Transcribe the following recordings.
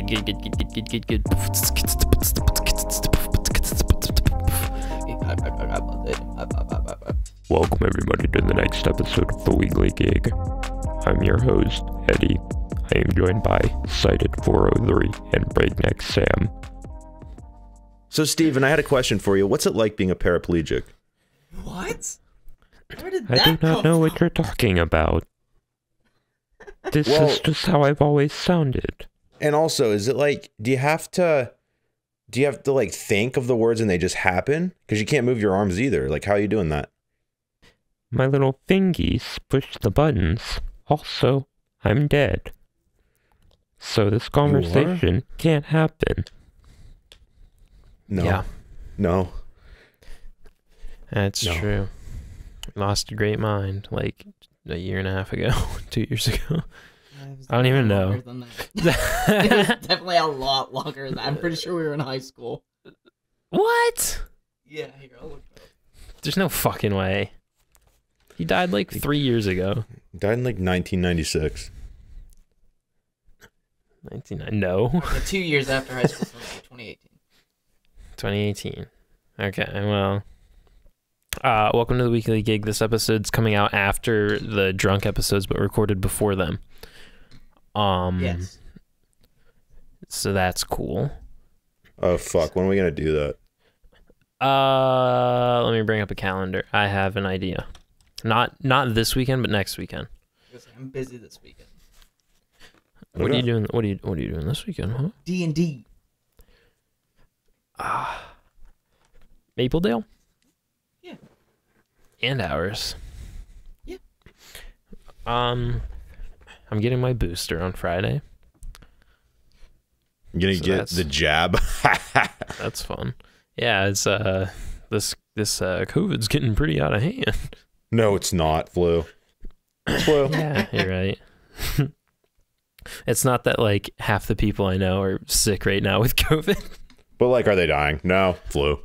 Welcome everybody to the next episode of the Weekly Gig. I'm your host, Eddie. I am joined by Cited 403 and BreakNeckSam. So Steven, I had a question for you. What's it like being a paraplegic? What? Where did that I do not know what you're talking about. This is just how I've always sounded. And also, is it like, do you have to like think of the words and they just happen? Because you can't move your arms either. Like, how are you doing that? My little fingies push the buttons. Also, I'm dead. So this conversation can't happen. No. Yeah. No. That's true. Lost a great mind like a year and a half ago, 2 years ago. I don't even know. It was definitely a lot longer than that. I'm pretty sure we were in high school. What? Yeah, here, I'll look it up. There's no fucking way. He died like 3 years ago. Died in like 1996. 1990. No. Okay, 2 years after high school, so 2018. 2018. Okay, well. Welcome to the Weekly Gig. This episode's coming out after the drunk episodes, but recorded before them. Yes. So that's cool. Oh, fuck. When are we going to do that? Let me bring up a calendar. I have an idea. Not this weekend, but next weekend. I'm busy this weekend. What are you doing? What are you doing this weekend, huh? D&D. Mapledale? Yeah. And ours. Yeah. I'm getting my booster on Friday. You're going to get the jab? That's fun. Yeah, it's this COVID's getting pretty out of hand. No, it's not. Flu. Flu. Yeah, you're right. It's not that like half the people I know are sick right now with COVID. But like, are they dying? No, flu.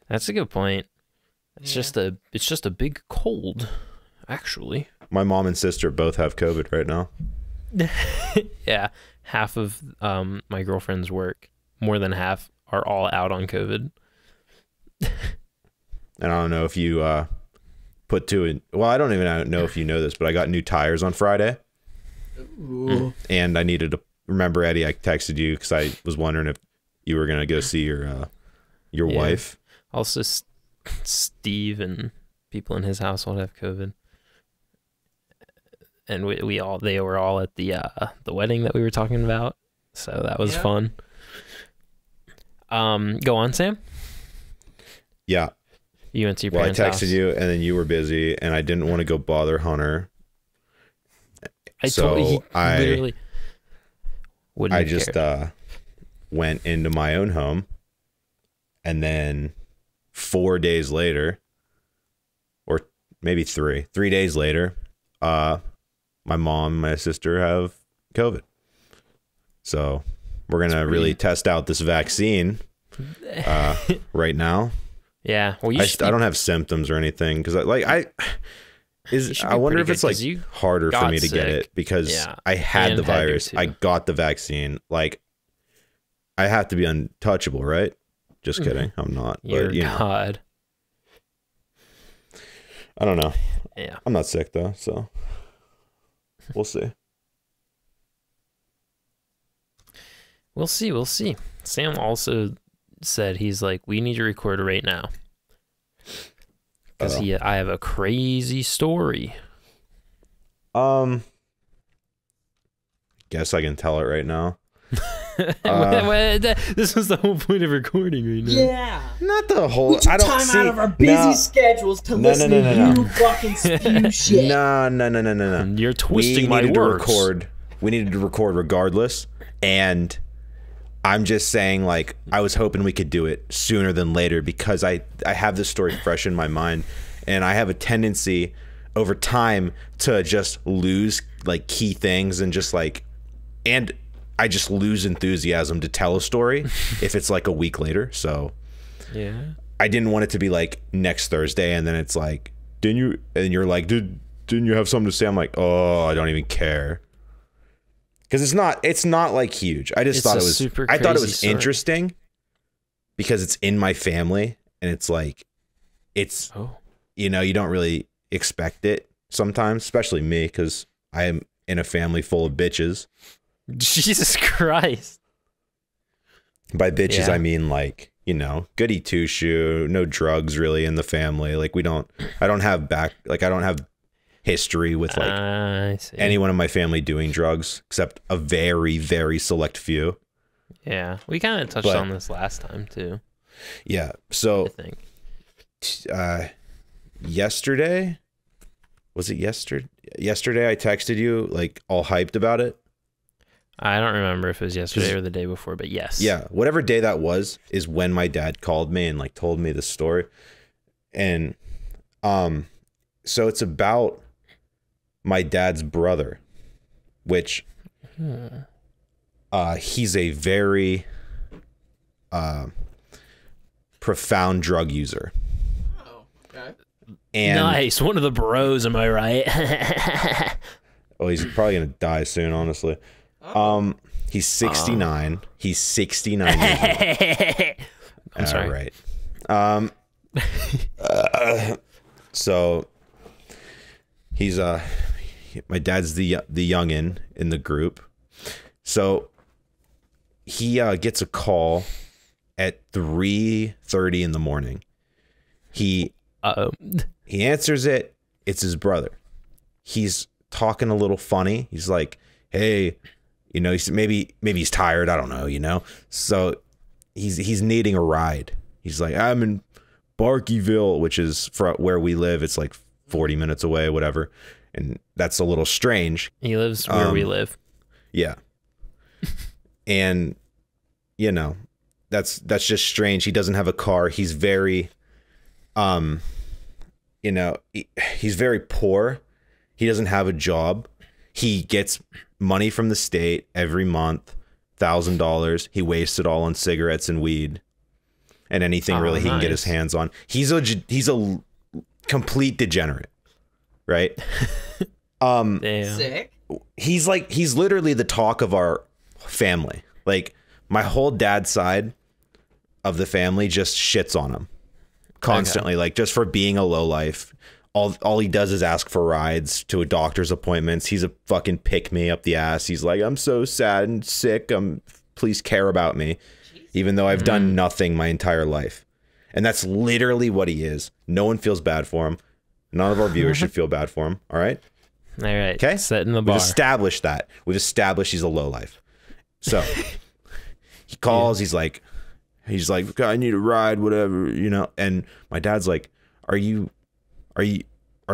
That's a good point. It's just a big cold, actually. My mom and sister both have COVID right now. Yeah, half of my girlfriend's work, more than half, are all out on COVID. And I don't know if you put two in. Well, I don't even know if you know this, but I got new tires on Friday. Ooh. And I needed to remember, Eddie, I texted you because I was wondering if you were going to go see your wife. Also, Steve and people in his household have COVID. And they were all at the wedding that we were talking about. So that was fun. Go on, Sam. Yeah. You went to your parents' Well, I house. texted you, and then you were busy, and I didn't want to go bother Hunter. I just went into my own home, and then 4 days later, or maybe 3 days later, my mom and my sister have COVID. So we're gonna really test out this vaccine right now. Yeah, well, I don't have symptoms or anything because I wonder if it's like harder for me to get it because I had the virus. I got the vaccine. Like, I have to be untouchable, right? Just kidding. I'm not. You're but, God. I don't know. Yeah. I'm not sick though, so we'll see. We'll see. Sam also said he's like, we need to record right now. Because I have a crazy story. Guess I can tell it right now. This was the whole point of recording right now. Yeah. Not the whole. We took time out of our busy schedules to listen to you fucking spew shit. No. You're twisting my words. We needed to record regardless, and I'm just saying, like, I was hoping we could do it sooner than later because I have this story fresh in my mind, and I have a tendency over time to just lose like key things and just like, and I just lose enthusiasm to tell a story if it's like a week later. So yeah, I didn't want it to be like next Thursday and then it's like, didn't you? And you're like, didn't you have something to say? I'm like, oh, I don't even care. because it's not like huge. I just thought it was story. Interesting because it's in my family, and it's like you know, you don't really expect it sometimes, especially me, because I am in a family full of bitches. Jesus Christ. By bitches, I mean, like, you know, goody two shoe, no drugs really in the family. Like, I don't have history with like anyone in my family doing drugs, except a very, very select few. Yeah, we kind of touched on this last time too. Yeah, so I think yesterday, was it yesterday? Yesterday, I texted you like all hyped about it. I don't remember if it was yesterday or the day before, but yes. Yeah, whatever day that was is when my dad called me and like told me the story. And so it's about my dad's brother, which he's a very profound drug user. Oh, okay. And nice, one of the bros, am I right? oh, he's probably gonna die soon, honestly. He's 69. He's 69 years old. I'm sorry. All right. So he's my dad's the youngin in the group. So he gets a call at 3:30 in the morning. He answers it. It's his brother. He's talking a little funny. He's like, "Hey, you know, maybe he's tired. I don't know, you know." So he's needing a ride. He's like, "I'm in Barkeyville," which is where we live. It's like 40 minutes away, whatever. And that's a little strange. He lives where we live. Yeah. And, you know, that's just strange. He doesn't have a car. He's very, you know, he's very poor. He doesn't have a job. He gets money from the state every month, $1,000. He wastes it all on cigarettes and weed and anything really he can get his hands on. He's a complete degenerate, right? Damn. Sick. He's literally the talk of our family. Like, my whole dad's side of the family just shits on him constantly, okay. Like, just for being a lowlife. All he does is ask for rides to a doctor's appointments. He's a fucking pick me up the ass. He's like, "I'm so sad and sick. Please care about me." Even though I've done nothing my entire life. And that's literally what he is. No one feels bad for him. None of our viewers should feel bad for him. All right? All right. Okay? Setting the bar. We've established that. We've established he's a lowlife. So he calls. He's like, "I need a ride, whatever," you know. And my dad's like, Are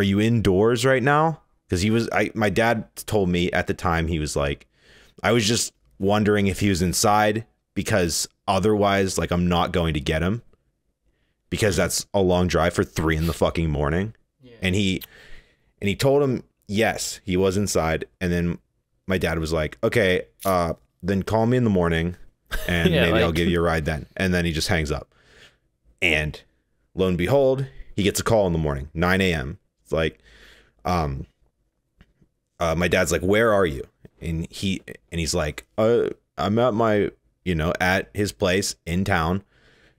you indoors right now? Because my dad told me at the time, he was like, "I was just wondering if he was inside, because otherwise, like, I'm not going to get him, because that's a long drive for 3 in the fucking morning." Yeah. And he told him yes, he was inside. And then my dad was like, "Okay, then call me in the morning, and maybe I'll give you a ride then." And then he just hangs up. And lo and behold, he gets a call in the morning, 9 a.m. It's like, my dad's like, "Where are you?" And he's like, "I'm at my, you know, at his place in town,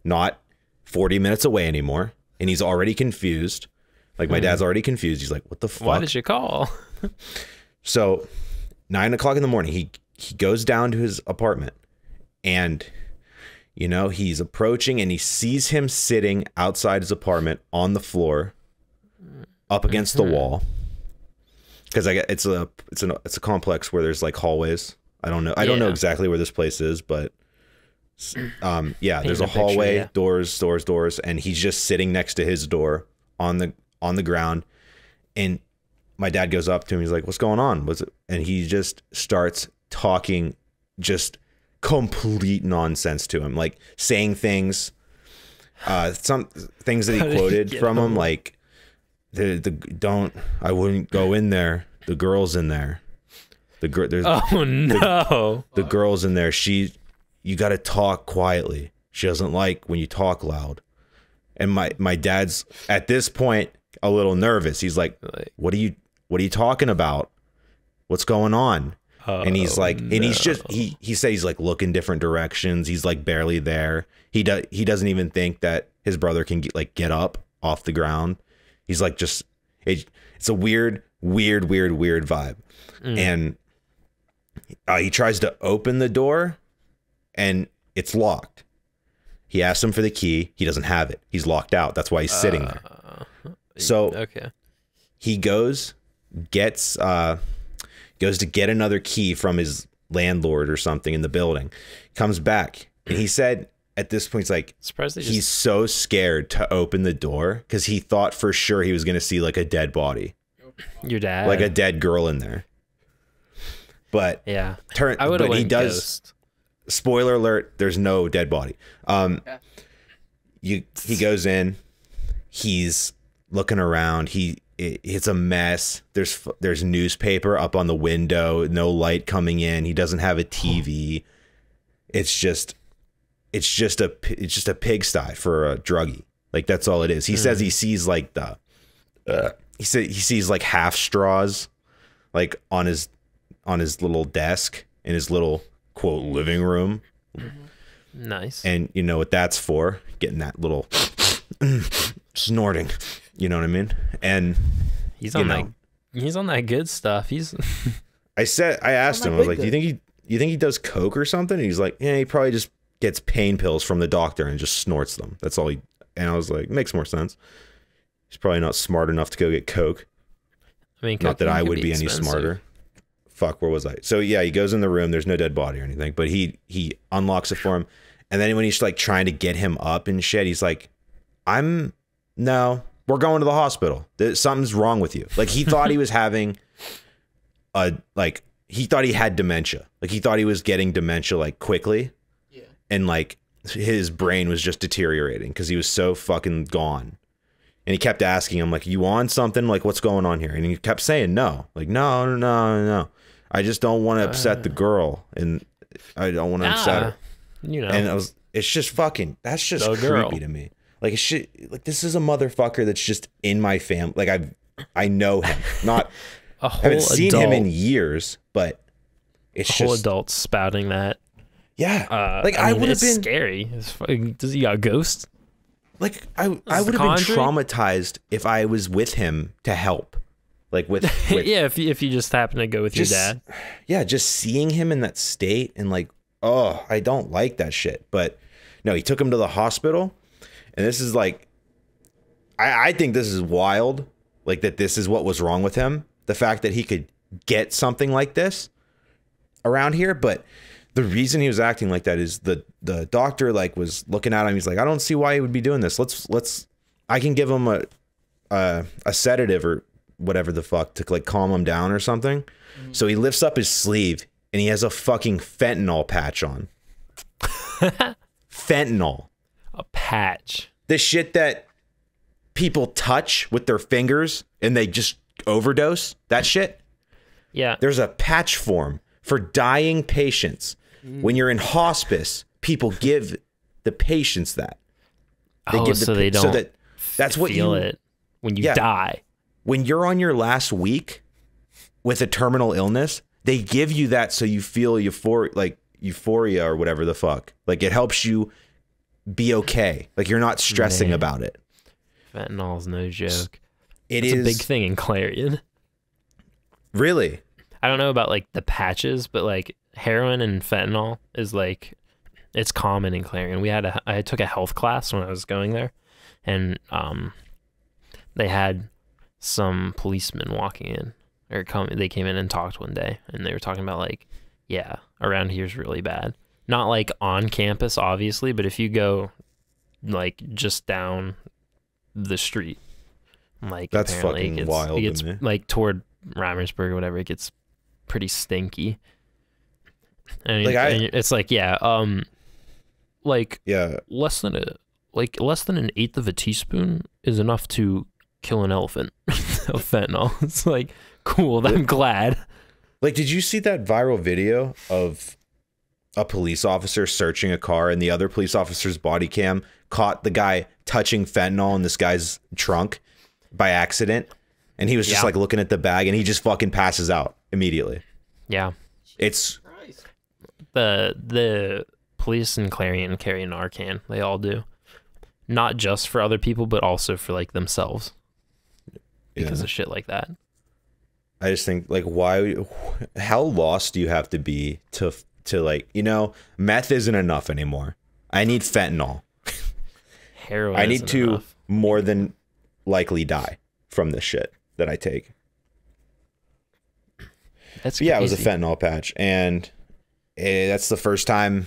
not 40 minutes away anymore." And he's already confused. Like, my dad's already confused. He's like, "What the fuck? Why did you call?" So 9 o'clock in the morning, he goes down to his apartment, and, you know, he's approaching, and he sees him sitting outside his apartment on the floor, up against the wall. Because it's a complex where there's like hallways. I don't know exactly where this place is, but yeah, there's a hallway, doors, and he's just sitting next to his door on the ground. And my dad goes up to him. He's like, "What's going on?" And he just starts talking just complete nonsense to him, like saying things, some things that he quoted from him, like, "I wouldn't go in there. The girl's in there. The girl's in there. You got to talk quietly. She doesn't like when you talk loud." And my dad's at this point a little nervous. He's like, what are you talking about? What's going on?" And he's like, and he's just he says he's like looking different directions. He's like barely there. He doesn't even think that his brother can get up off the ground. He's like it's a weird vibe. And he tries to open the door and it's locked. He asks him for the key. He doesn't have it. He's locked out. That's why he's sitting there. So he goes to get another key from his landlord or something in the building, comes back, and he said at this point, he's like, he's so scared to open the door because he thought for sure he was going to see like a dead body. Your dad? Like a dead girl in there. But yeah, but he does. Ghost. Spoiler alert, there's no dead body. He goes in, he's looking around, it's a mess. There's newspaper up on the window, no light coming in. He doesn't have a TV. It's just a pigsty for a druggie. Like that's all it is. He says he sees like he sees like half straws like on his little desk in his little quote living room. Nice. And you know what that's for? Getting that little snorting. You know what I mean? And he's on that good stuff. I asked him, I was like, do you think he does coke or something? And he's like, yeah, he probably just gets pain pills from the doctor and just snorts them. That's all and I was like, makes more sense. He's probably not smart enough to go get coke. I mean, not that I would be any smarter. Fuck, where was I? So yeah, he goes in the room. There's no dead body or anything, but he unlocks it for him. And then when he's like trying to get him up and shit, he's like, no, we're going to the hospital. Something's wrong with you. Like he thought he was having he thought he had dementia. Like he thought he was getting dementia like quickly. Yeah. And like his brain was just deteriorating because he was so fucking gone. And he kept asking him like, you on something? Like what's going on here? And he kept saying no. Like no. I just don't want to upset the girl, and I don't want to upset her. You know. And it's just fucking. That's just creepy to me. Like like this is a motherfucker that's just in my family. Like I know him. Not I haven't seen him in years, but it's a whole adult spouting that. Yeah, like I would have been scary. Does he got a ghost? Like I would have been traumatized if I was with him to help. Like with yeah, if you just happen to go with your dad. Yeah, just seeing him in that state and like, oh, I don't like that shit. But no, he took him to the hospital, and this is like, I think this is wild. Like that, this is what was wrong with him. The fact that he could get something like this around here, but the reason he was acting like that is the doctor like was looking at him. He's like, I don't see why he would be doing this. I can give him a sedative or whatever the fuck to like calm him down or something. So he lifts up his sleeve and he has a fucking fentanyl patch on. Fentanyl. A patch. The shit that people touch with their fingers and they just overdose. That shit. Yeah. There's a patch form for dying patients. When you're in hospice, people give the patients that. That's what feel it when you die. When you're on your last week with a terminal illness, they give you that so you feel euphoria or whatever the fuck. Like it helps you be okay. Like you're not stressing about it. Fentanyl's no joke. It's a big thing in Clarion. Really? I don't know about like the patches, but like heroin and fentanyl is like, it's common in Clarion. I took a health class when I was going there, and they had some policemen walking in they came in and talked one day, and they were talking about like, yeah, around here's really bad. Not like on campus, obviously, but if you go like just down the street, like that's fucking wild. It gets like toward Reimersburg or whatever, it gets pretty stinky. And it's like, less than an eighth of a teaspoon is enough to kill an elephant of fentanyl. It's like, cool, I'm glad. Like, did you see that viral video of a police officer searching a car and the other police officer's body cam caught the guy touching fentanyl in this guy's trunk by accident? And he was just like looking at the bag and he just fucking passes out immediately. Yeah. It's Christ. The police in Clarion carry Narcan. They all do. Not just for other people, but also for like themselves. Because of shit like that. I just think like how lost do you have to be to like, you know, meth isn't enough anymore. I need fentanyl. Heroin. I need isn't to enough. more than likely die from this shit that I take. That's Yeah, it was a crazy. fentanyl patch, and that's the first time,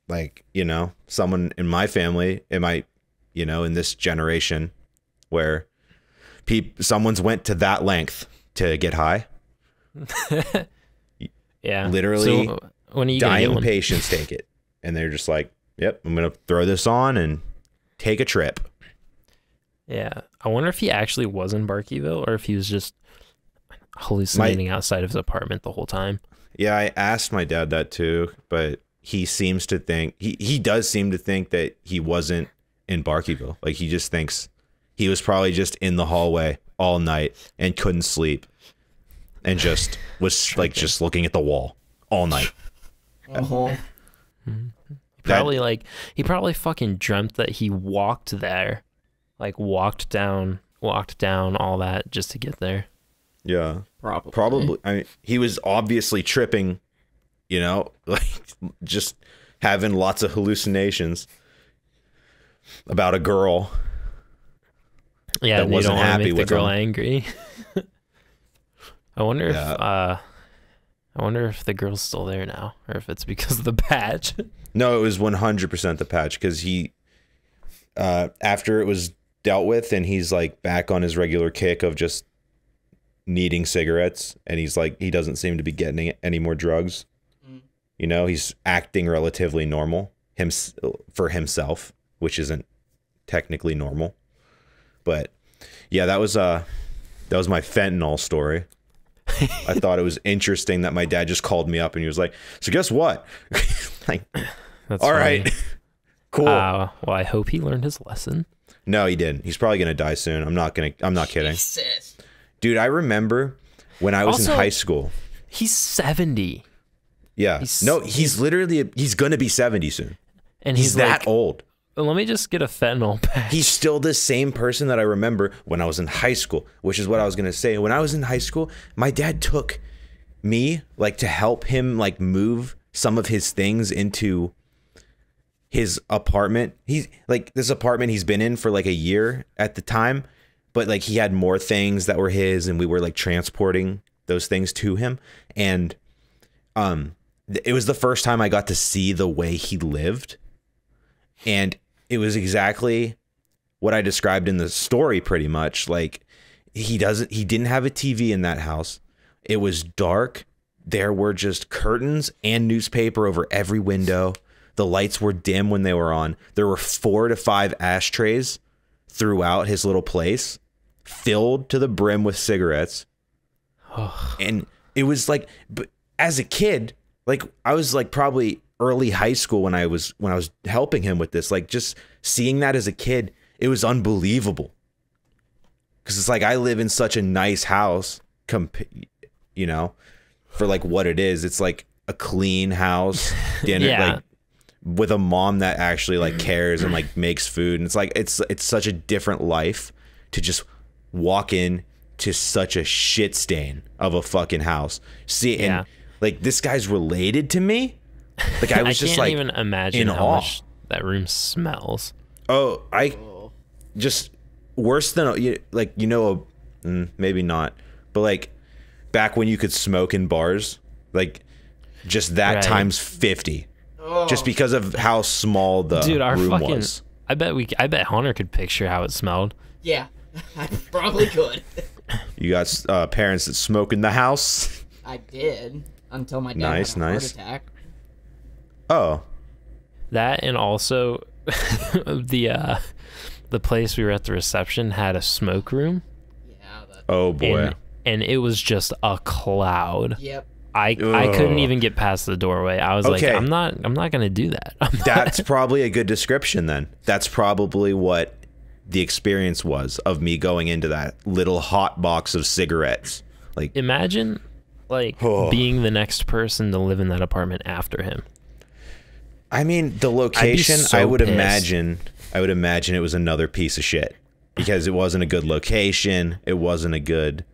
like, you know, someone in my family, you know, in this generation, where someone's went to that length to get high. Yeah. Literally, So, when are you gonna get dying one? patients take it, and they're just like, "Yep, I'm gonna throw this on and take a trip." Yeah. I wonder if he actually was in Barkeyville or if he was just hallucinating outside of his apartment the whole time. Yeah, I asked my dad that too, but he seems to think he does seem to think that he wasn't in Barkeyville. Like, he just thinks he was probably just in the hallway all night and couldn't sleep and just was like just looking at the wall all night. Uh-huh. He probably fucking dreamt that he walked there. Like walked down all that just to get there. Yeah. Probably. Probably. I mean, he was obviously tripping, you know, like just having lots of hallucinations about a girl. Yeah, that and you wasn't don't want to happy make the with girl him. angry. I wonder Yeah. if the girl's still there now, or if it's because of the patch. No, it was 100% the patch, because he, after it was dealt with and he's like back on his regular kick of just needing cigarettes, and he's like, he doesn't seem to be getting any more drugs. You know, he's acting relatively normal for himself, which isn't technically normal. But yeah, that was my fentanyl story. I thought it was interesting that my dad just called me up and he was like, "So guess what?" Like, That's all funny. right, cool. Well, I hope he learned his lesson. No, he didn't. He's probably gonna die soon. I'm not kidding. Jesus. Dude, I remember when I was in Also- high school. He's 70, Yeah. He's literally he's gonna be 70 soon. and He's that like, old. let me just get a fentanyl patch. He's still the same person that I remember when I was in high school, which is what I was going to say. When I was in high school, my dad took me like to help him like move some of his things into his apartment. He's like, this apartment he's been in for like a year at the time, but like he had more things that were his, and we were like transporting those things to him. And it was the first time I got to see the way he lived. And it was exactly what I described in the story, pretty much. Like, he didn't have a TV in that house. It was dark. There were just curtains and newspaper over every window. The lights were dim when they were on. There were 4 to 5 ashtrays throughout his little place, filled to the brim with cigarettes. And it was like, but as a kid, like, I was like probably early high school when I was helping him with this, like, just seeing that as a kid, it was unbelievable. Because it's like, I live in such a nice house, you know, for like what it is. It's like a clean house, dinner, Yeah. like with a mom that actually like cares and like makes food. And it's like, it's such a different life to just walk in to such a shit stain of a fucking house. See, Yeah. and like, this guy's related to me. Like, I was I just can't like even imagine in how awe. much that room smells. Oh, I just worse than like, you know, maybe not, but like back when you could smoke in bars, like just that Right. times 50, just because of how small the Dude, our room fucking was. I bet Hunter could picture how it smelled. Yeah, I probably could. You got parents that smoke in the house. I did until my dad Nice, had a heart nice. attack. Oh, That, and also the place we were at the reception had a smoke room, Yeah. oh boy. and it was just a cloud. Yep. I couldn't Ugh. even get past the doorway. I was Okay. like, I'm not gonna do that. That's probably a good description then. That's probably what the experience was of me going into that little hot box of cigarettes. Like, Imagine like being the next person to live in that apartment after him? I mean, the location, so I would pissed. imagine it was another piece of shit because it wasn't a good location. It wasn't a good.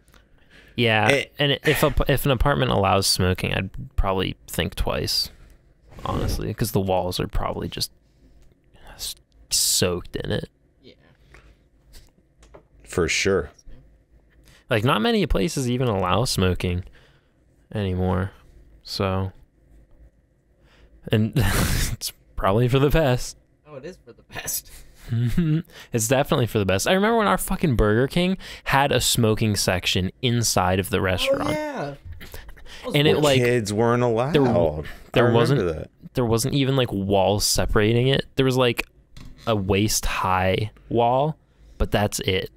Yeah, and if an apartment allows smoking, I'd probably think twice, honestly, because the walls are probably just soaked in it. Yeah. For sure. Like, not many places even allow smoking anymore, so, and it's probably for the best. Oh, it is for the best. It's definitely for the best. I remember when our fucking Burger King had a smoking section inside of the restaurant. Oh, yeah. And it like kids weren't allowed. there wasn't even like walls separating it. There was like a waist high wall, but that's it.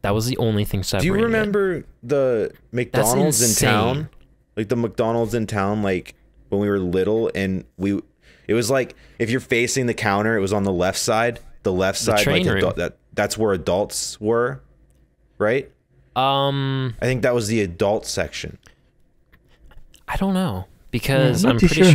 That was the only thing separating. Do you remember the McDonald's in insane. town? Like the McDonald's in town, like when we were little, and it was like if you're facing the counter, it was on the left side. The left side, train like room. that's where adults were, right? I think that was the adult section. I don't know, because I'm I'm not too pretty sure.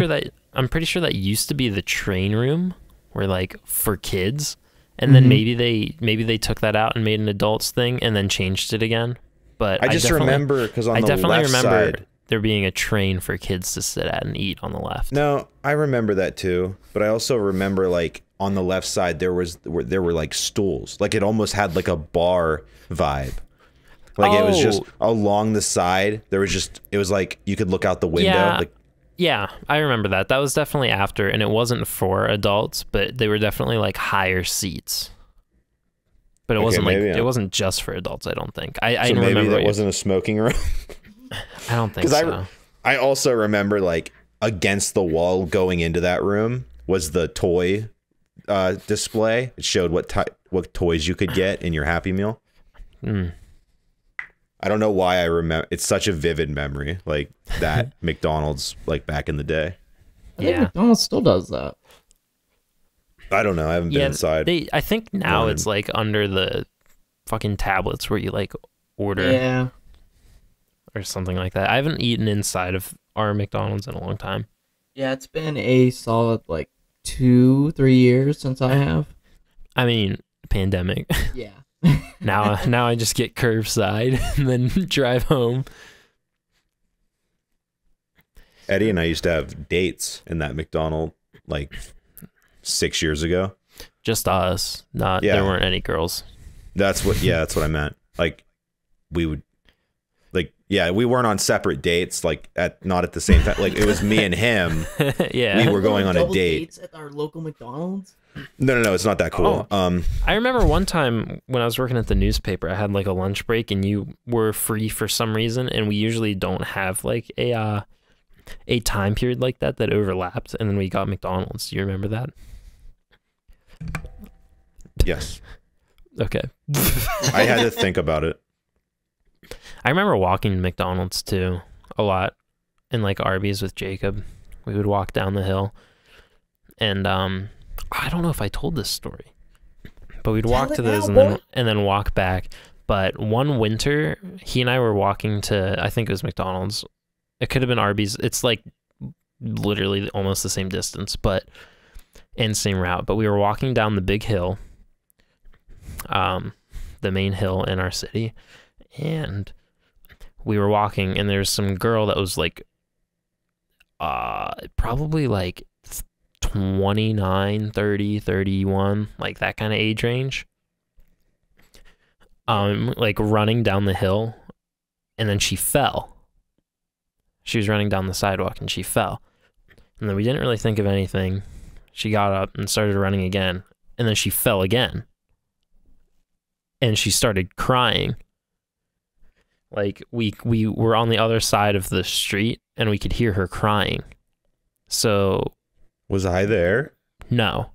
sure that used to be the train room, where like for kids, and then maybe they took that out and made an adults thing and then changed it again. But I just definitely- remember because on I the definitely left remember side. there being a train for kids to sit at and eat on the left. No, I remember that too, but I also remember like on the left side there were like stools, like it almost had like a bar vibe. Like it was just along the side. It was like you could look out the window. Yeah. Like, Yeah, I remember that. That was definitely after, and it wasn't for adults, but they were definitely like higher seats. But it wasn't like it wasn't just for adults. I don't think. I so maybe remember that wasn't a smoking room. I don't think so. I also remember like against the wall going into that room was the toy display. It showed what toys you could get in your Happy Meal. I don't know why I remember. It's such a vivid memory, like that McDonald's, like back in the day. I think McDonald's still does that. I don't know. I haven't been inside. I think now it's like under the fucking tablets where you like order Yeah. or something like that. I haven't eaten inside of our McDonald's in a long time. Yeah, it's been a solid like 2-3 years since I have. I mean, pandemic. Yeah. Now I just get curbside and then drive home. Eddie and I used to have dates in that McDonald's like 6 years ago. Just us. There weren't any girls. That's what I meant. Like we would we weren't on separate dates, like not at the same time. Like it was me and him. Yeah. We were going on a Double date. dates at our local McDonald's. No, it's not that cool. I remember one time when I was working at the newspaper, I had like a lunch break and you were free for some reason, and we usually don't have like a time period like that overlapped, and then we got McDonald's. Do you remember that? Yes. Okay. I had to think about it. I remember walking to McDonald's too a lot, and like Arby's with Jacob. We would walk down the hill, and I don't know if I told this story, but we'd walk to those and then walk back. But one winter, he and I were walking to, I think it was McDonald's. It could have been Arby's. It's like literally almost the same distance, and same route. But we were walking down the big hill, the main hill in our city, and we were walking, and there's some girl that was like, probably like 29, 30, 31, like that kind of age range. Like running down the hill, and then she fell. She was running down the sidewalk and she fell. And then we didn't really think of anything. She got up and started running again, and then she fell again. And she started crying. Like we were on the other side of the street and we could hear her crying. So was I there? No.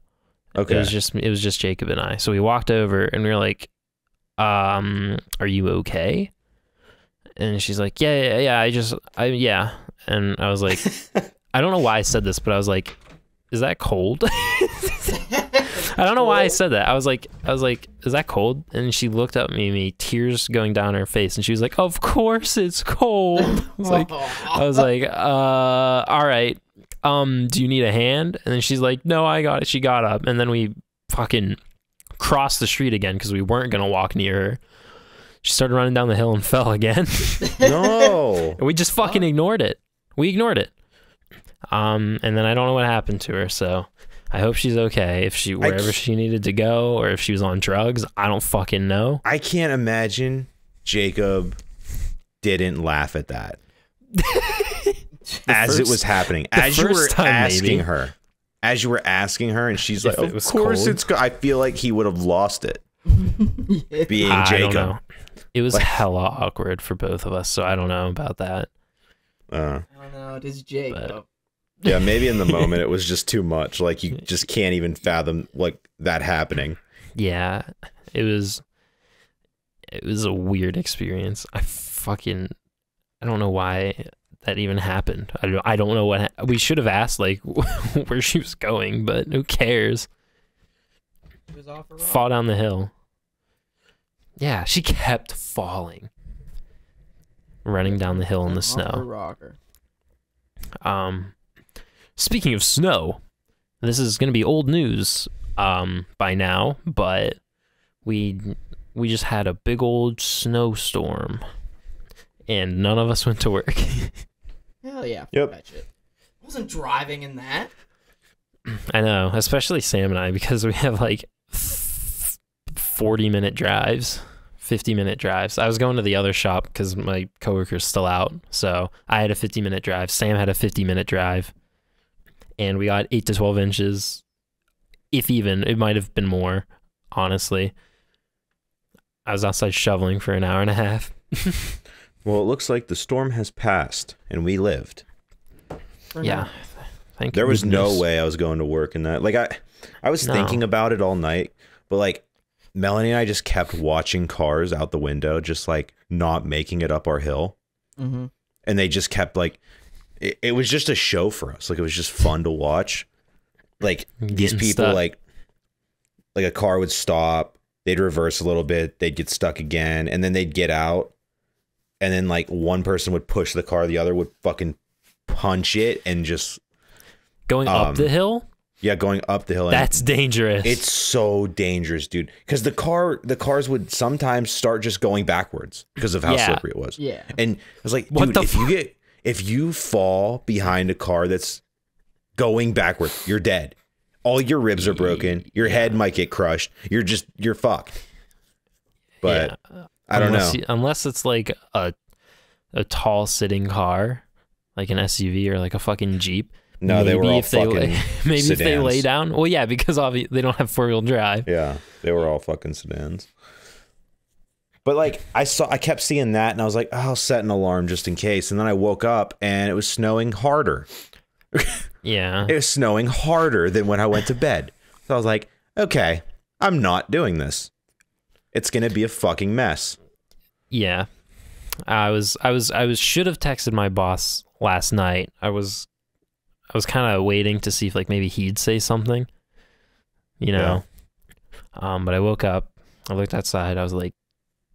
Okay. It was just Jacob and I. So we walked over and we were like, are you okay? And she's like, yeah. Yeah. And I was like, I don't know why I said this, but I was like, is that cold? I don't know why I said that. I was like, is that cold? And she looked up at me, tears going down her face, and she was like, of course it's cold. I was like, all right. Do you need a hand? And then she's like, no, I got it. She got up, and then we fucking crossed the street again because we weren't gonna walk near her. She started running down the hill and fell again. No. And we just fucking ignored it. We ignored it. And then I don't know what happened to her, so I hope she's okay. If she wherever she needed to go, or if she was on drugs, I don't fucking know. I can't imagine Jacob didn't laugh at that as it was happening. As you were asking her, and she's like, "Of course it's." I feel like he would have lost it. Being Jacob, I don't know. It was hella awkward for both of us, so I don't know about that. I don't know. It is Jacob. Yeah, maybe in the moment it was just too much. Like you just can't even fathom like that happening. Yeah, it was a weird experience. I don't know why that even happened. I don't know what we should have asked, like where she was going, but who cares? She was off her rocker. Fall down the hill. Yeah, she kept falling, running down the hill in the Off her snow. rocker. Speaking of snow, this is going to be old news by now, but we just had a big old snowstorm, and none of us went to work. Hell yeah. Yep. That shit. I wasn't driving in that. I know, especially Sam and I, because we have like 40-minute drives, 50-minute drives. I was going to the other shop because my coworker's still out, so I had a 50-minute drive. Sam had a 50-minute drive, and we got 8 to 12 inches, if even. It might have been more, honestly. I was outside shoveling for an hour and a half. Well, it looks like the storm has passed, and we lived. Yeah. Thank There was goodness. no way I was going to work in that. Like I was thinking about it all night, but like Melanie and I just kept watching cars out the window, just like not making it up our hill. Mm-hmm. And they just kept like, it was just a show for us. Like it was just fun to watch. Like these Getting people, stuck. like a car would stop, they'd reverse a little bit, they'd get stuck again, and then they'd get out. And then like one person would push the car, the other would fucking punch it and just Going up the hill? Yeah, going up the hill. That's dangerous. It's so dangerous, dude. Because the cars would sometimes start just going backwards because of how slippery it was. Yeah. And I was like, What dude, if you fall behind a car that's going backward, you're dead. All your ribs are broken. Your head might get crushed. You're fucked. But I don't know. Unless it's like a tall sitting car, like an SUV or like a fucking Jeep. No, they were all fucking maybe sedans. if they lay down. Well, yeah, because they don't have 4-wheel drive. Yeah, they were all fucking sedans. But like I kept seeing that, and I was like, oh, I'll set an alarm just in case. And then I woke up, and it was snowing harder. Yeah, it was snowing harder than when I went to bed. So I was like, okay, I'm not doing this. It's gonna be a fucking mess. Yeah, I should have texted my boss last night. I was kind of waiting to see if like maybe he'd say something, you know. Yeah. But I woke up, I looked outside, I was like,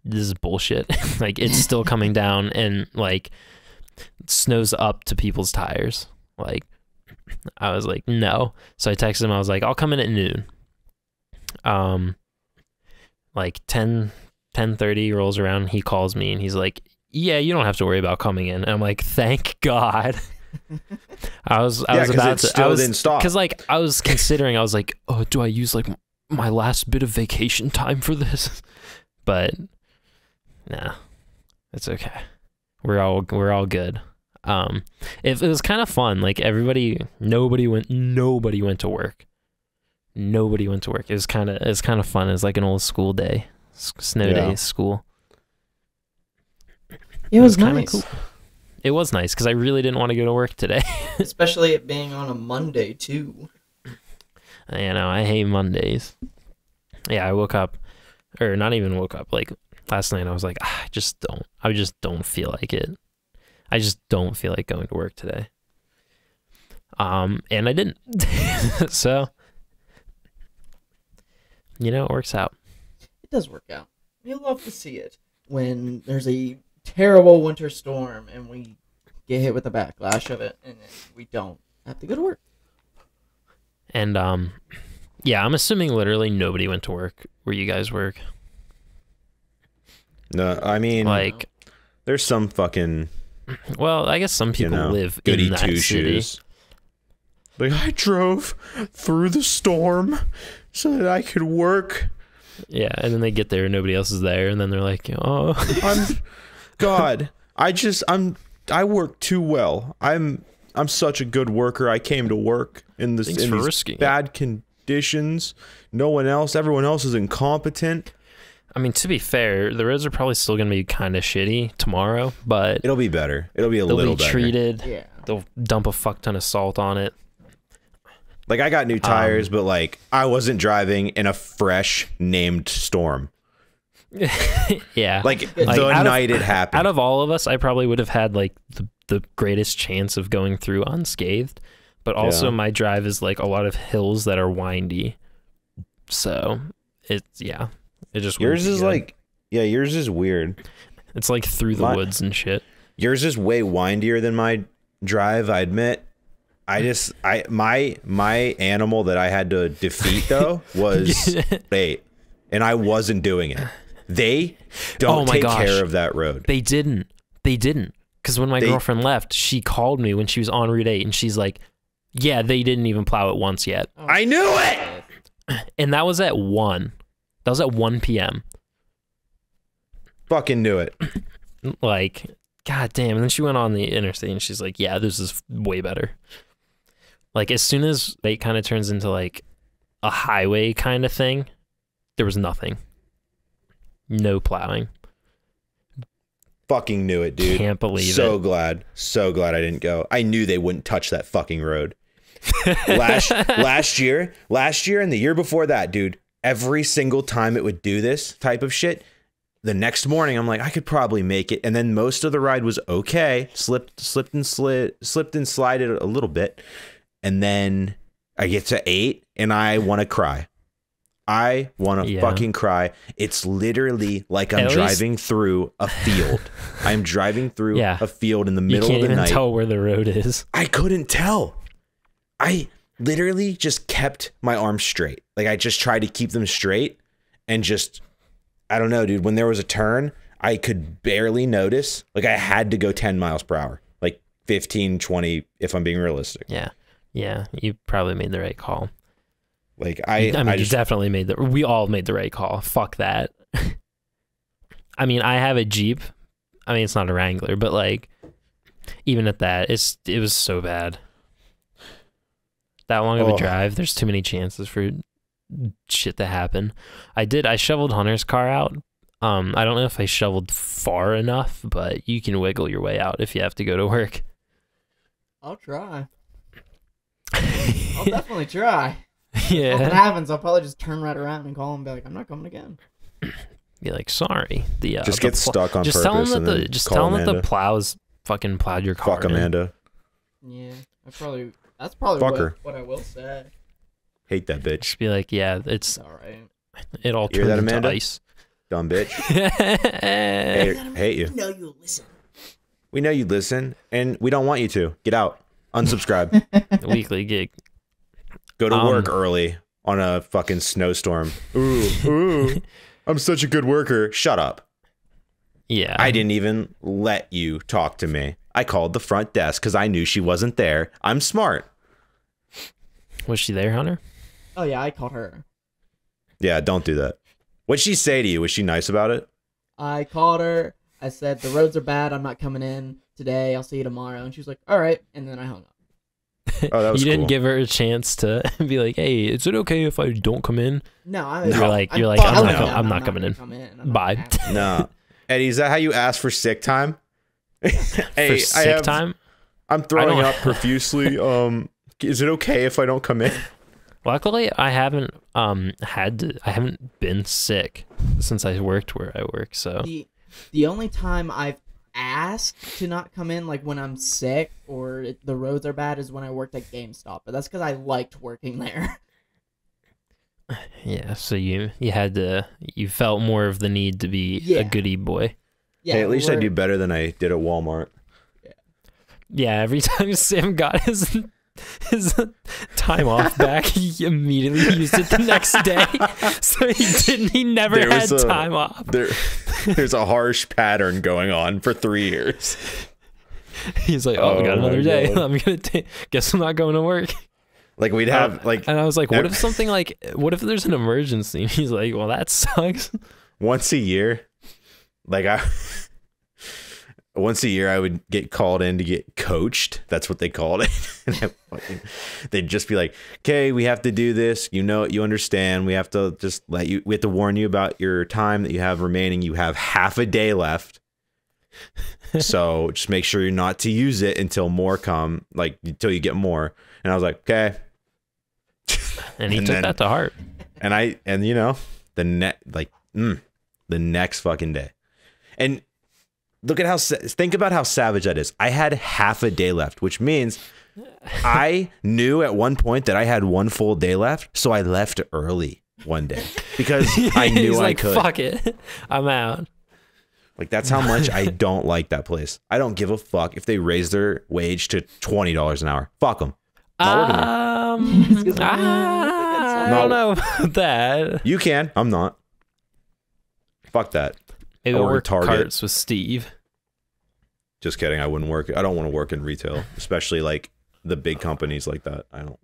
this is bullshit. Like it's still coming down, and like snow's up to people's tires. Like I was like, no. So I texted him, I was like, I'll come in at noon. Like 10:30 rolls around, he calls me and he's like, yeah, you don't have to worry about coming in. And I'm like, thank God. I was about to didn't stop. Because like I was considering, I was like, oh, do I use like my last bit of vacation time for this? But nah, it's okay. We're all good. It was kind of fun. Like nobody went to work. Nobody went to work. It was kind of fun. It was like an old school day, snow day school. It was nice. Cool. It was nice because I really didn't want to go to work today. Especially it being on a Monday, too. You know, I hate Mondays. Yeah, I woke up, or not even woke up, like last night I was like, I just don't feel like it. I just don't feel like going to work today. And I didn't. So it works out. It does work out. We love to see it when there's a terrible winter storm and we get hit with the backlash of it, and then we don't have to go to work. And yeah, I'm assuming literally nobody went to work where you guys work. No, I mean, Like, there's some fucking, well, I guess some people live goody in that two city. shoes. Like, I drove through the storm so that I could work. Yeah, and then they get there and nobody else is there, and then they're like, oh. I work too well. I'm such a good worker. I came to work in Thanks these for risking bad conditions. Everyone else is incompetent. I mean, to be fair, the roads are probably still going to be kind of shitty tomorrow, but It'll be better. It'll be a they'll little be better. treated. Yeah. They'll dump a fuck ton of salt on it. Like, I got new tires, but like, I wasn't driving in a fresh named storm. Yeah. Like Like, the out of- night it happened. Out of all of us, I probably would have had like the greatest chance of going through unscathed, but also Yeah. my drive is like a lot of hills that are windy. So it just wouldn't Yours be is good. like, yeah, yours is weird. it's like through the woods and shit. Yours is way windier than my drive, I admit. My animal that I had to defeat though was bait, and I wasn't doing it. They don't take care of that road. They didn't. Because when my girlfriend left, she called me when she was on Route 8, and she's like, yeah, they didn't even plow it once yet. I knew it! And that was at 1. That was at 1 p.m. Fucking knew it. Like, god damn. And then she went on the interstate, and she's like, yeah, this is way better. Like, as soon as it kind of turns into, like, a highway kind of thing, there was nothing. No plowing. Fucking knew it, dude. Can't believe it. So glad I didn't go. I knew they wouldn't touch that fucking road. last year and the year before that, dude, every single time it would do this type of shit, the next morning I'm like, I could probably make it. And then most of the ride was okay. Slipped and slided a little bit. And then I get to 8 and I want to cry. I want to fucking cry. It's literally like I'm driving through a field. I'm driving through a field in the middle of the night. You can't even tell where the road is. I couldn't tell. I literally just kept my arms straight. Like, I just tried to keep them straight and just, I don't know, dude. When there was a turn, I could barely notice. Like, I had to go 10 miles per hour, like 15, 20, if I'm being realistic. Yeah, you probably made the right call. Like, you definitely we all made the right call. Fuck that. I mean, I have a Jeep. I mean, it's not a Wrangler, but like, even at that, it was so bad. That long of a drive, there's too many chances for shit to happen. I shoveled Hunter's car out. I don't know if I shoveled far enough, but you can wiggle your way out if you have to go to work. I'll try. I'll definitely try. Yeah. If nothing happens, I'll probably just turn right around and call him and be like, I'm not coming again. Be like, sorry. Just get stuck on just purpose. Tell them that the plows fucking plowed your car. Fuck Amanda. Yeah, that's probably what I will say. Hate that bitch. Just be like, yeah, it's all right. It all You hear turned that, into Amanda? ice. Dumb bitch. Hate you. We know you listen. We know you listen, and we don't want you to. Get out. Unsubscribe. Weekly gig. Go to work early on a fucking snowstorm. Ooh. I'm such a good worker. Shut up. Yeah. I didn't even let you talk to me. I called the front desk because I knew she wasn't there. I'm smart. Was she there, Hunter? Oh yeah, I called her. Yeah, don't do that. What'd she say to you? Was she nice about it? I called her. I said, the roads are bad. I'm not coming in today. I'll see you tomorrow. And she was like, all right. And then I hung up. Oh, that was You didn't cool. give her a chance to be like, hey, is it okay if I don't come in? No, You're like, I'm not coming in. Bye. No. Eddie, is that how you ask for sick time? Hey, For sick time? I'm throwing up profusely. Is it okay if I don't come in? Luckily, I haven't I haven't been sick since I worked where I work. So the only time I've asked to not come in, like when I'm sick or the roads are bad, is when I worked at GameStop. But that's because I liked working there. Yeah, so you felt more of the need to be a goody boy. Yeah, hey, at least I do better than I did at Walmart. Yeah, every time Sam got his time off back, he immediately used it the next day. So he never had time off. There's a harsh pattern going on for 3 years. He's like, we got another day. I'm gonna guess I'm not going to work. Like we'd have like, and I was like, what if there's an emergency? He's like, well, that sucks. Once a year, once a year I would get called in to get coached. That's what they called it. And they'd just be like, okay, we have to do this. You know, you understand. We have to just we have to warn you about your time that you have remaining. You have half a day left. So just make sure you're not to use it until more come, like until you get more. And I was like, okay. And he took that to heart. And you know, the next fucking day. And look at think about how savage that is. I had half a day left, which means I knew at one point that I had one full day left. So I left early one day because I knew I could. Fuck it. I'm out. Like, that's how much I don't like that place. I don't give a fuck if they raise their wage to $20 an hour. Fuck them. I don't know about that. You can. I'm not. Fuck that. Maybe I'll work carts with Steve. Just kidding. I wouldn't work. I don't want to work in retail, especially like the big companies like that. I don't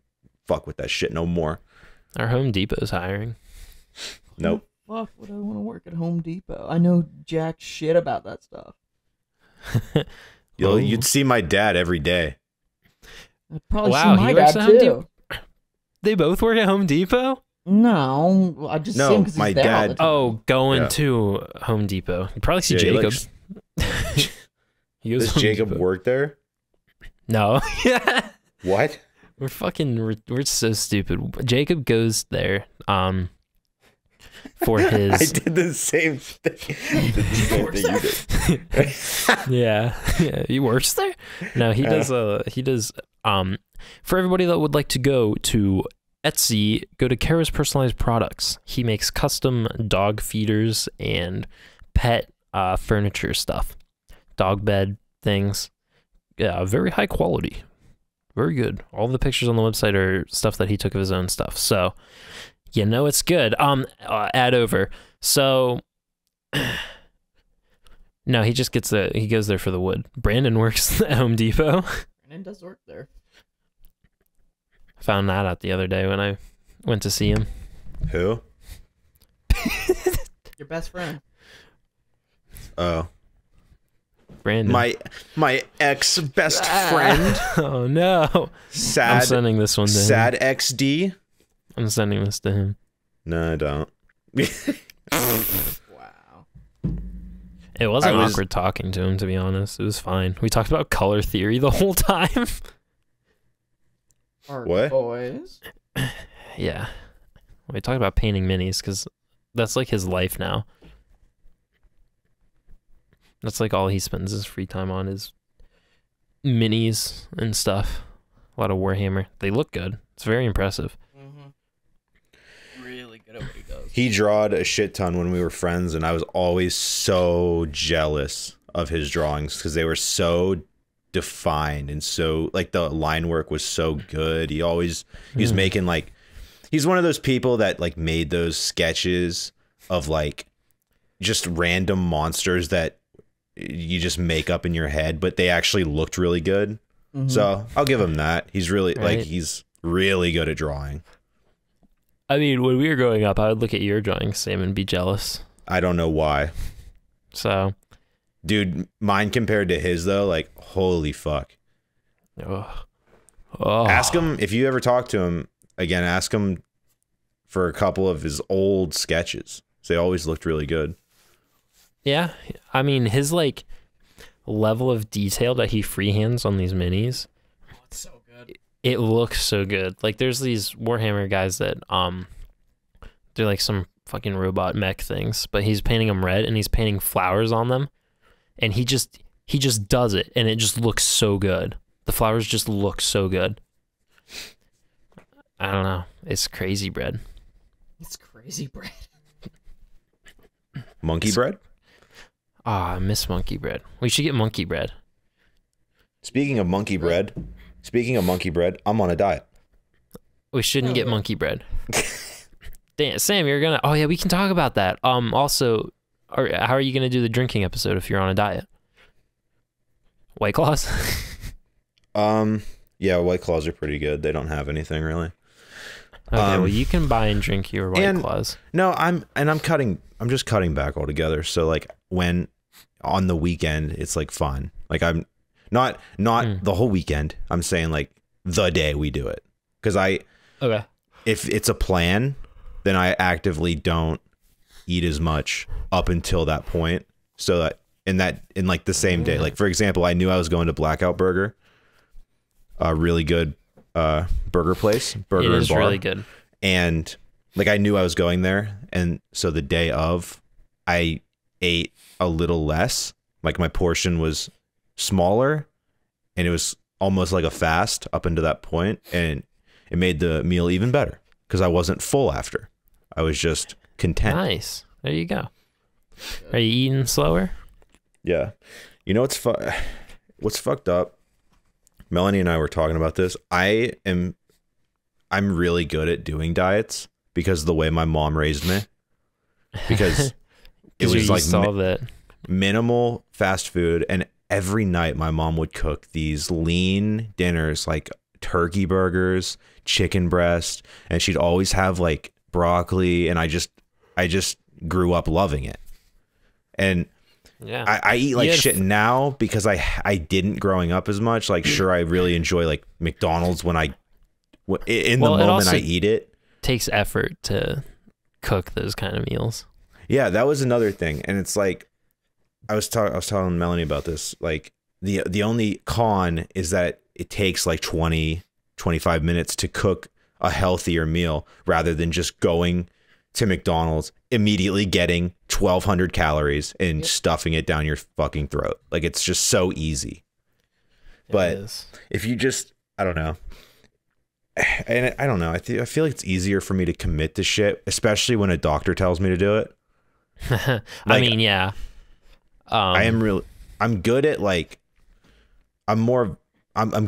fuck with that shit no more. Our Home Depot's hiring. Nope. Fuck would I want to work at Home Depot? I know jack shit about that stuff. You'd see my dad every day. I'd probably see my dad too. They both work at Home Depot? No, I just see him because he's there all the time. Going to Home Depot. You probably see Jacob. Does Jacob work there? No. What? We're so stupid. Jacob goes there for his I did the same thing. You did. Yeah, he works there. No, he does for everybody that would like to go to Etsy, go to Kara's Personalized Products. He makes custom dog feeders and pet furniture stuff, dog bed things. Yeah, very high quality, very good. All the pictures on the website are stuff that he took of his own stuff, so you know it's good. Add over. So no, he just he goes there for the wood. Brandon works at Home Depot. Brandon does work there. Found that out the other day when I went to see him. Who? Your best friend. Oh. Brandon. My ex best friend. Oh no. Sad. I'm sending this one to him. Sad XD. I'm sending this to him. No, I don't. Wow. It wasn't awkward talking to him, to be honest. It was fine. We talked about color theory the whole time. What? Boys. Yeah. We talked about painting minis because that's like his life now. That's like all he spends his free time on is minis and stuff. A lot of Warhammer. They look good. It's very impressive. Really good at what he does. He drawed a shit ton when we were friends, and I was always so jealous of his drawings because they were so defined and so like the line work was so good. He was making like, he's one of those people that like made those sketches of like just random monsters that you just make up in your head, but they actually looked really good. So I'll give him that. He's really like, he's really good at drawing. I mean, when we were growing up, I would look at your drawings, Sam, and be jealous. I don't know why. So, dude, mine compared to his though, like holy fuck. Oh. Ask him if you ever talk to him again. Ask him for a couple of his old sketches. They always looked really good. Yeah, I mean his like level of detail that he freehands on these minis. Oh, it's so good. It looks so good. Like there's these Warhammer guys that they're like some fucking robot mech things, but he's painting them red and he's painting flowers on them, and he just does it, and it just looks so good. The flowers just look so good. I don't know. It's crazy, bread. It's crazy. crazy bread. Monkey bread? Ah, I miss monkey bread. We should get monkey bread. Speaking of monkey bread, I'm on a diet. We shouldn't get yeah. monkey bread. Damn, Sam, you're gonna. Oh yeah, we can talk about that. Also, how are you gonna do the drinking episode if you're on a diet? White Claws. Yeah, White Claws are pretty good. They don't have anything really. Okay, well, you can buy and drink your White Claws. No, I'm just cutting back altogether. So like when on the weekend, it's like fun. Like I'm not the whole weekend. I'm saying like the day we do it. Because Okay. If it's a plan, then I actively don't eat as much up until that point. So that in like the same day, like for example, I knew I was going to Blackout Burger, a really good burger place, burger and bar. Really good. And like I knew I was going there, and so the day of, I ate a little less. Like my portion was smaller, and it was almost like a fast up until that point, and it made the meal even better because I wasn't full after. I was just content. Nice. There you go. Are you eating slower? Yeah. You know what's fucked up? Melanie and I were talking about this. I'm really good at doing diets because of the way my mom raised me. Because it was like minimal fast food, and every night my mom would cook these lean dinners like turkey burgers, chicken breast, and she'd always have like broccoli, and I just grew up loving it. And yeah, I eat like shit now because I didn't growing up as much. Like sure, I really enjoy like McDonald's when the moment I eat it. Takes effort to cook those kind of meals. Yeah, that was another thing. And it's like I was telling Melanie about this. Like the only con is that it takes like 20-25 minutes to cook a healthier meal rather than just going to McDonald's, immediately getting 1,200 calories and stuffing it down your fucking throat. Like it's just so easy. But if you just, I don't know. And I don't know. I feel like it's easier for me to commit to shit, especially when a doctor tells me to do it. Like, I mean, yeah. I'm good at like, I'm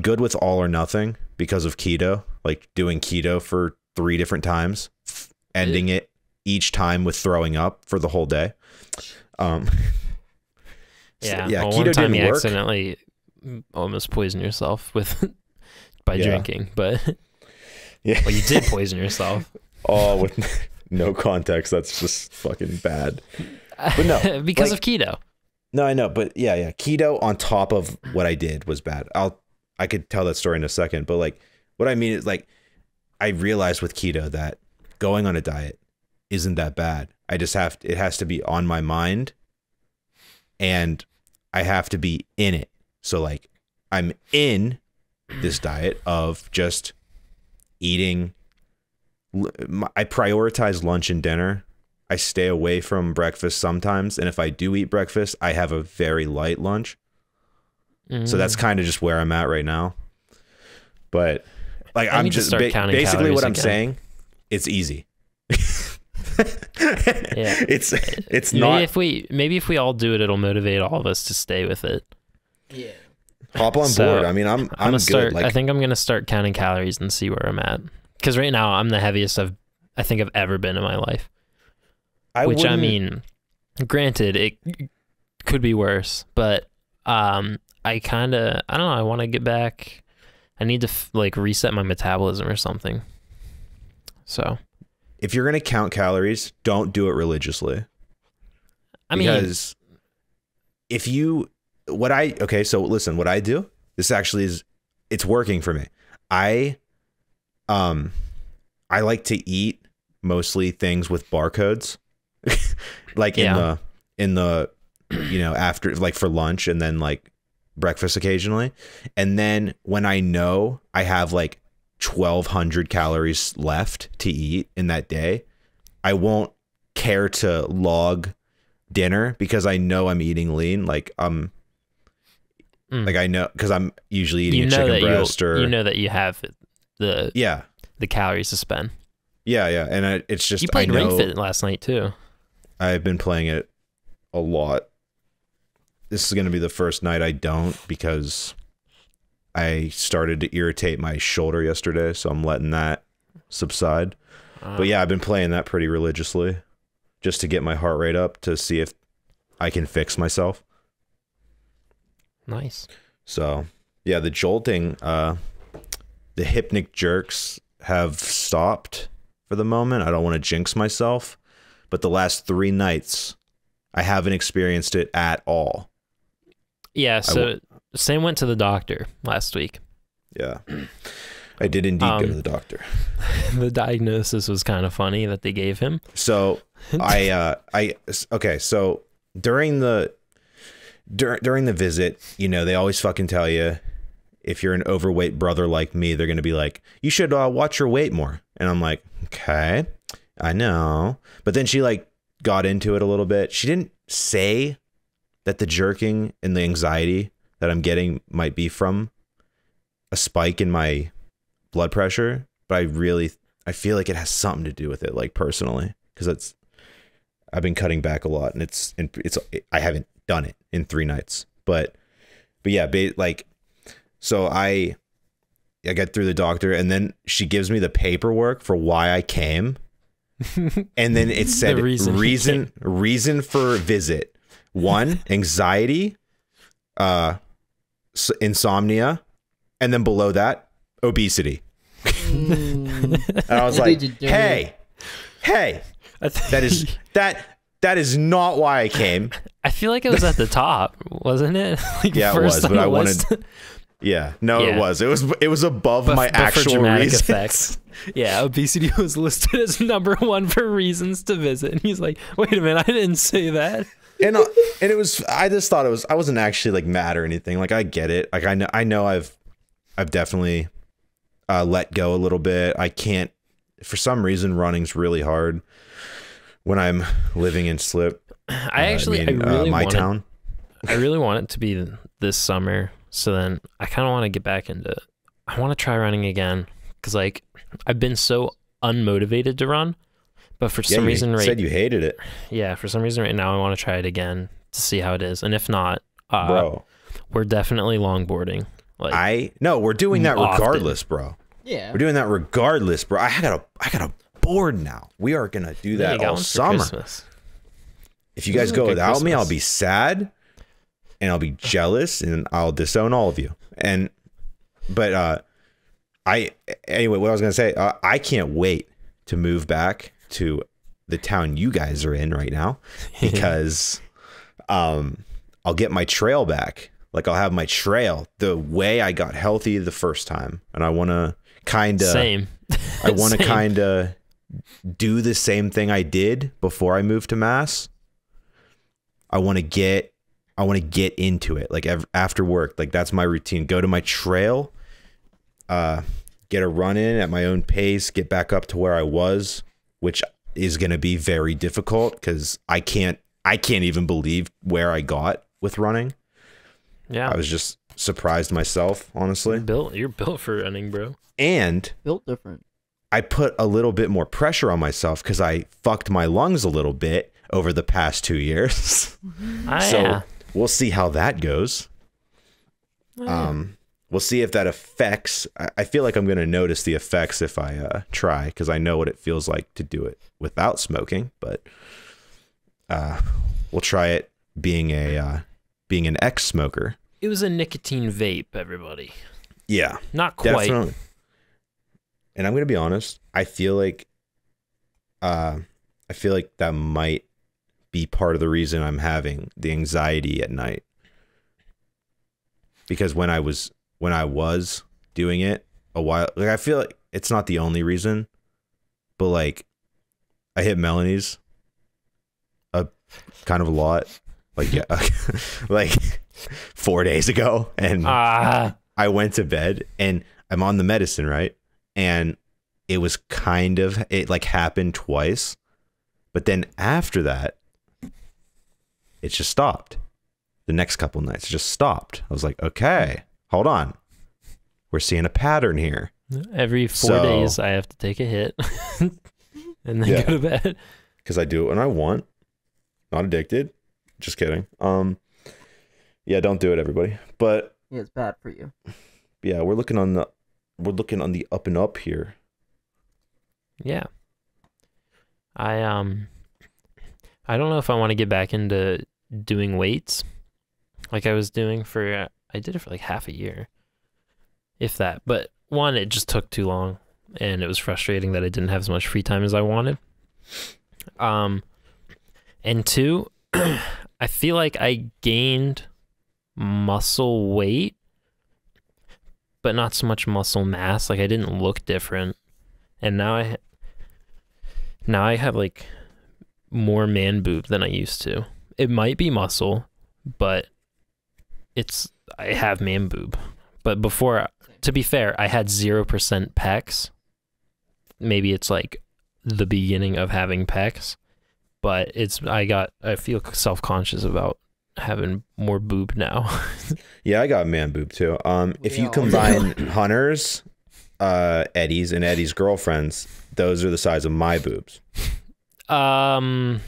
good with all or nothing because of keto, like doing keto for 3 different times, ending it each time with throwing up for the whole day. Yeah. Keto one time didn't you work. accidentally almost poisoned yourself by drinking, but well, you did poison yourself. Oh, with no context, that's just fucking bad. But no, because of keto. No, I know, but yeah, keto on top of what I did was bad. I could tell that story in a second, but like what I mean is like I realized with keto that going on a diet isn't that bad. It has to be on my mind, and I have to be in it. So like I'm in this diet of just eating. I prioritize lunch and dinner. I stay away from breakfast sometimes, and if I do eat breakfast, I have a very light lunch. So that's kind of just where I'm at right now. But like I'm just basically what I'm saying. It's easy. Yeah, it's maybe not. Maybe if we all do it, it'll motivate all of us to stay with it. Yeah. Hop on board. I mean, I'm gonna good. start. Like, I think I'm gonna start counting calories and see where I'm at. Because right now I'm the heaviest I think I've ever been in my life. I mean, granted, it could be worse, but I don't know. I want to get back. I need to like reset my metabolism or something. So, if you're gonna count calories, don't do it religiously. Because if you, so listen, what I do, this actually it's working for me. I like to eat mostly things with barcodes, like in the after, like for lunch and then like breakfast occasionally. And then when I know I have like 1,200 calories left to eat in that day, I won't care to log dinner because I know I'm eating lean. Like like I know, because I'm usually eating a chicken breast, or that you have the calories to spend. Yeah, and it's just You played I know Ring Fit last night too. I've been playing it a lot. This is going to be the first night I don't because I started to irritate my shoulder yesterday, so I'm letting that subside. But yeah, I've been playing that pretty religiously just to get my heart rate up to see if I can fix myself. Nice. So yeah, the jolting, the hypnic jerks have stopped for the moment. I don't want to jinx myself, but the last 3 nights I haven't experienced it at all. Yeah, so Sam went to the doctor last week. Yeah, I did indeed go to the doctor. The diagnosis was kind of funny that they gave him. So so during the visit, you know, they always fucking tell you if you're an overweight brother like me, they're going to be like, you should watch your weight more. And I'm like, okay, I know. But then she like got into it a little bit. She didn't say that the jerking and the anxiety that I'm getting might be from a spike in my blood pressure, but I feel like it has something to do with it, like personally, because I've been cutting back a lot, and I haven't done it in 3 nights, but yeah, like, so I get through the doctor, and then she gives me the paperwork for why I came, and then it said reason for visit. 1, anxiety, insomnia, and then below that, obesity. And I was like, hey, that is not why I came. I feel like it was at the top, wasn't it? Like yeah, it was, but I wanted. Yeah, no, yeah. It was above my actual reasons. Effects. Yeah, obesity was listed as #1 for reasons to visit, and he's like, wait a minute, I didn't say that. And it was, I just thought I wasn't actually like mad or anything. Like, I get it. Like, I know I've definitely let go a little bit. I can't, for some reason, running's really hard when I'm living in Slip. I really my want town. I really want it to be this summer. So then I kind of want to get back into, I want to try running again. Cause like I've been so unmotivated to run. But for some reason, you said you hated it. Yeah, for some reason right now I want to try it again to see how it is. And if not, bro, we're definitely longboarding. Like, we're doing that regardless, bro. Yeah, we're doing that regardless, bro. I got a board now. We are gonna do that all summer. If you guys go without me, I'll be sad, and I'll be jealous, and I'll disown all of you. But anyway, what I was gonna say, I can't wait to move back to the town you guys are in right now, because I'll get my trail back. Like, I'll have my trail the way I got healthy the first time, and I want to kind of I want to kind of do the same thing I did before I moved to Mass. I want to get into it, like after work. Like, that's my routine. Go to my trail, get a run in at my own pace, get back up to where I was, which is going to be very difficult because I can't even believe where I got with running. Yeah, I was just surprised myself, honestly. You're built for running, bro. And built different. I put a little bit more pressure on myself because I fucked my lungs a little bit over the past 2 years. So we'll see how that goes. We'll see if that affects. I feel like I'm going to notice the effects if I try, because I know what it feels like to do it without smoking. But we'll try it being an ex-smoker. It was a nicotine vape, everybody. Yeah, not quite. Definitely. And I'm going to be honest. I feel like that might be part of the reason I'm having the anxiety at night. Because when I was doing it a while, like, I feel like it's not the only reason, but like, I hit Melanie's kind of a lot, like, yeah, like 4 days ago, and I went to bed, and I'm on the medicine, right? And it was it like happened twice, but then after that, it just stopped. The next couple nights, it just stopped. I was like, okay, hold on. We're seeing a pattern here. Every 4 days, I have to take a hit and then go to bed. Because I do it when I want. Not addicted. Just kidding. Yeah, don't do it, everybody. But Yeah, it's bad for you. yeah, we're looking on the up and up here. Yeah. I don't know if I want to get back into doing weights like I was doing for I did it for like half a year. If that. But one, it just took too long and it was frustrating that I didn't have as much free time as I wanted. And two, I feel like I gained muscle weight, but not so much muscle mass. Like I didn't look different. And now I have like more man boob than I used to. It might be muscle, but I have man boob. But before, to be fair, I had 0% pecs. Maybe it's like the beginning of having pecs, but I feel self-conscious about having more boob now. Yeah, I got man boob too. If you combine Hunter's, Eddie's, and Eddie's girlfriend's, those are the size of my boobs. I'm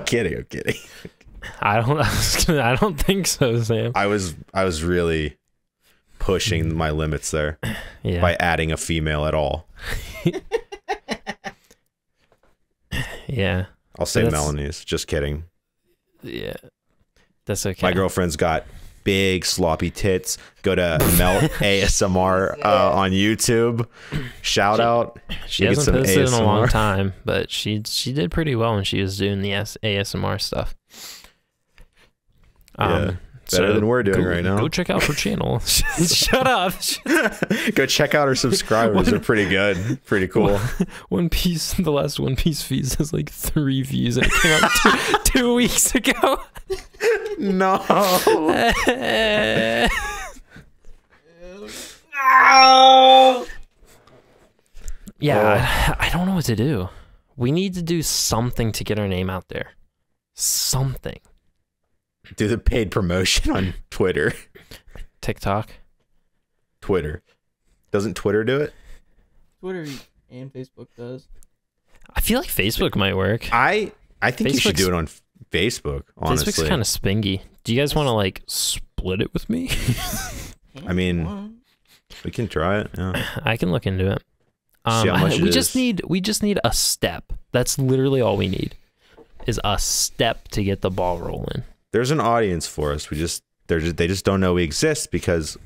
kidding. I don't think so, Sam. I was really pushing my limits there by adding a female at all. Yeah. I'll say Melanie's. Just kidding. Yeah. That's okay. My girlfriend's got big sloppy tits. Go to Melt ASMR on YouTube. Shout out. She hasn't posted in a long time, but she did pretty well when she was doing the ASMR stuff. Better than we're doing right now. Go check out her channel. Shut up. Go check out her subscribers. They're pretty good. Pretty cool. The last One Piece feed has like 3 views and it came out 2 weeks ago. No. Yeah, I don't know what to do. We need to do something to get our name out there. Something. Do the paid promotion on Twitter. TikTok. Twitter. Doesn't Twitter do it? Twitter and Facebook does. I feel like Facebook might work. I think you should do it on Facebook, honestly. Facebook's kind of spingy. Do you guys want to like split it with me? I mean, we can try it. Yeah. I can look into it. See how much we just need a step. That's literally all we need. Is a step to get the ball rolling. There's an audience for us. They just don't know we exist because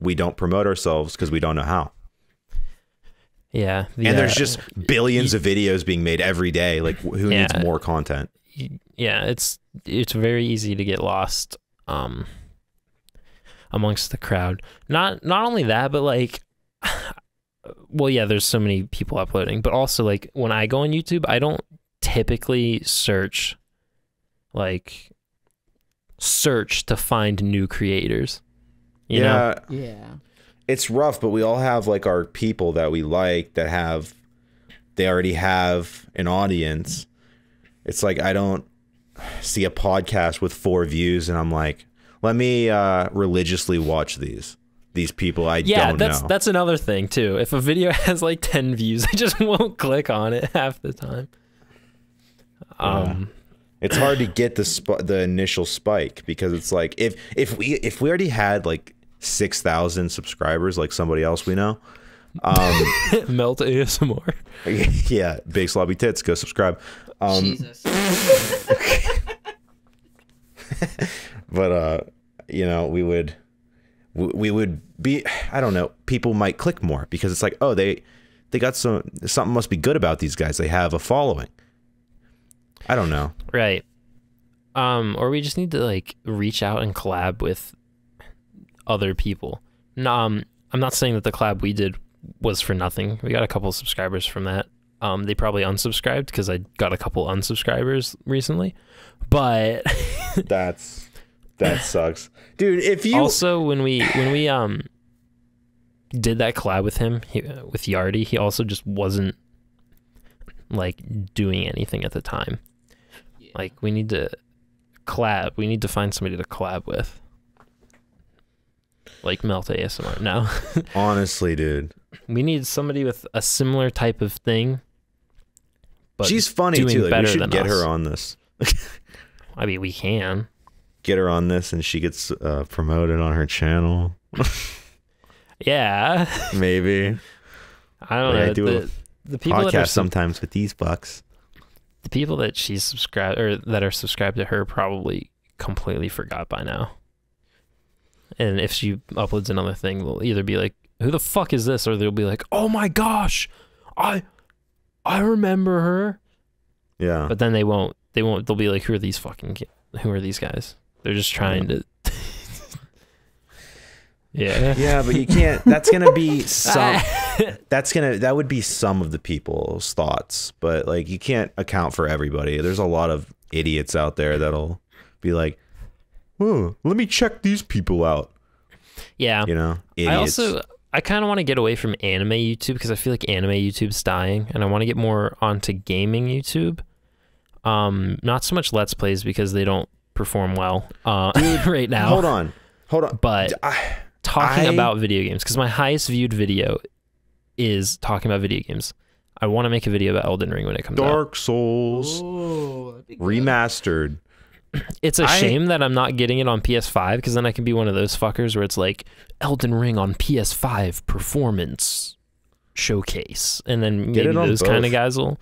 we don't promote ourselves because we don't know how. Yeah. And there's just billions of videos being made every day. Like, who needs more content? Yeah, it's very easy to get lost amongst the crowd. Not only that, but like, well, yeah, there's so many people uploading, but also like when I go on YouTube, I don't typically search to find new creators. You know? Yeah. It's rough, but we all have like our people that we like they already have an audience. It's like I don't see a podcast with 4 views and I'm like, let me religiously watch these people I don't know. That's another thing too. If a video has like 10 views, I just won't click on it half the time. It's hard to get the initial spike because it's like if we already had like 6,000 subscribers like somebody else we know, Melt ASMR. Yeah, big sloppy tits. Go subscribe. Jesus. But you know, we would be, I don't know, people might click more because it's like, oh, they got something must be good about these guys. They have a following. I don't know. Right. Or we just need to like reach out and collab with other people. No, I'm not saying that the collab we did was for nothing. We got a couple subscribers from that. They probably unsubscribed because I got a couple unsubscribers recently. But that sucks, dude. If you also when we did that collab with him with Yardy, he also just wasn't like doing anything at the time. Yeah. Like we need to collab. We need to find somebody to collab with. Like Melt ASMR now. Honestly, dude, We need somebody with a similar type of thing. But she's funny doing too. Like, we better should than get us. her on this. I mean, we can. Get her on this, and she gets promoted on her channel. Yeah. Maybe. I don't Like, know. I do the people that are podcast sometimes with these bucks. the people that she's subscribed or that are subscribed to her probably completely forgot by now. And if she uploads another thing, they'll either be like, "Who the fuck is this?" or they'll be like, "Oh my gosh, I remember her." Yeah. But then they won't. They'll be like, "Who are these who are these guys?" They're just trying to. Yeah. Yeah, but you can't. That's gonna be some. That would be some of the people's thoughts, but like you can't account for everybody. There's a lot of idiots out there that'll be like, "Oh, let me check these people out." Yeah. You know, idiots. I kind of want to get away from anime YouTube because I feel like anime YouTube's dying, and I want to get more onto gaming YouTube. Not so much Let's Plays because they don't perform well right now. Hold on. But talking about video games, because my highest viewed video is talking about video games. I want to make a video about Elden Ring when it comes out. Dark Souls remastered. It's a shame that I'm not getting it on PS5 because then I can be one of those fuckers where it's like Elden Ring on PS5 performance showcase, and then Get maybe it on those both. kind of guys will.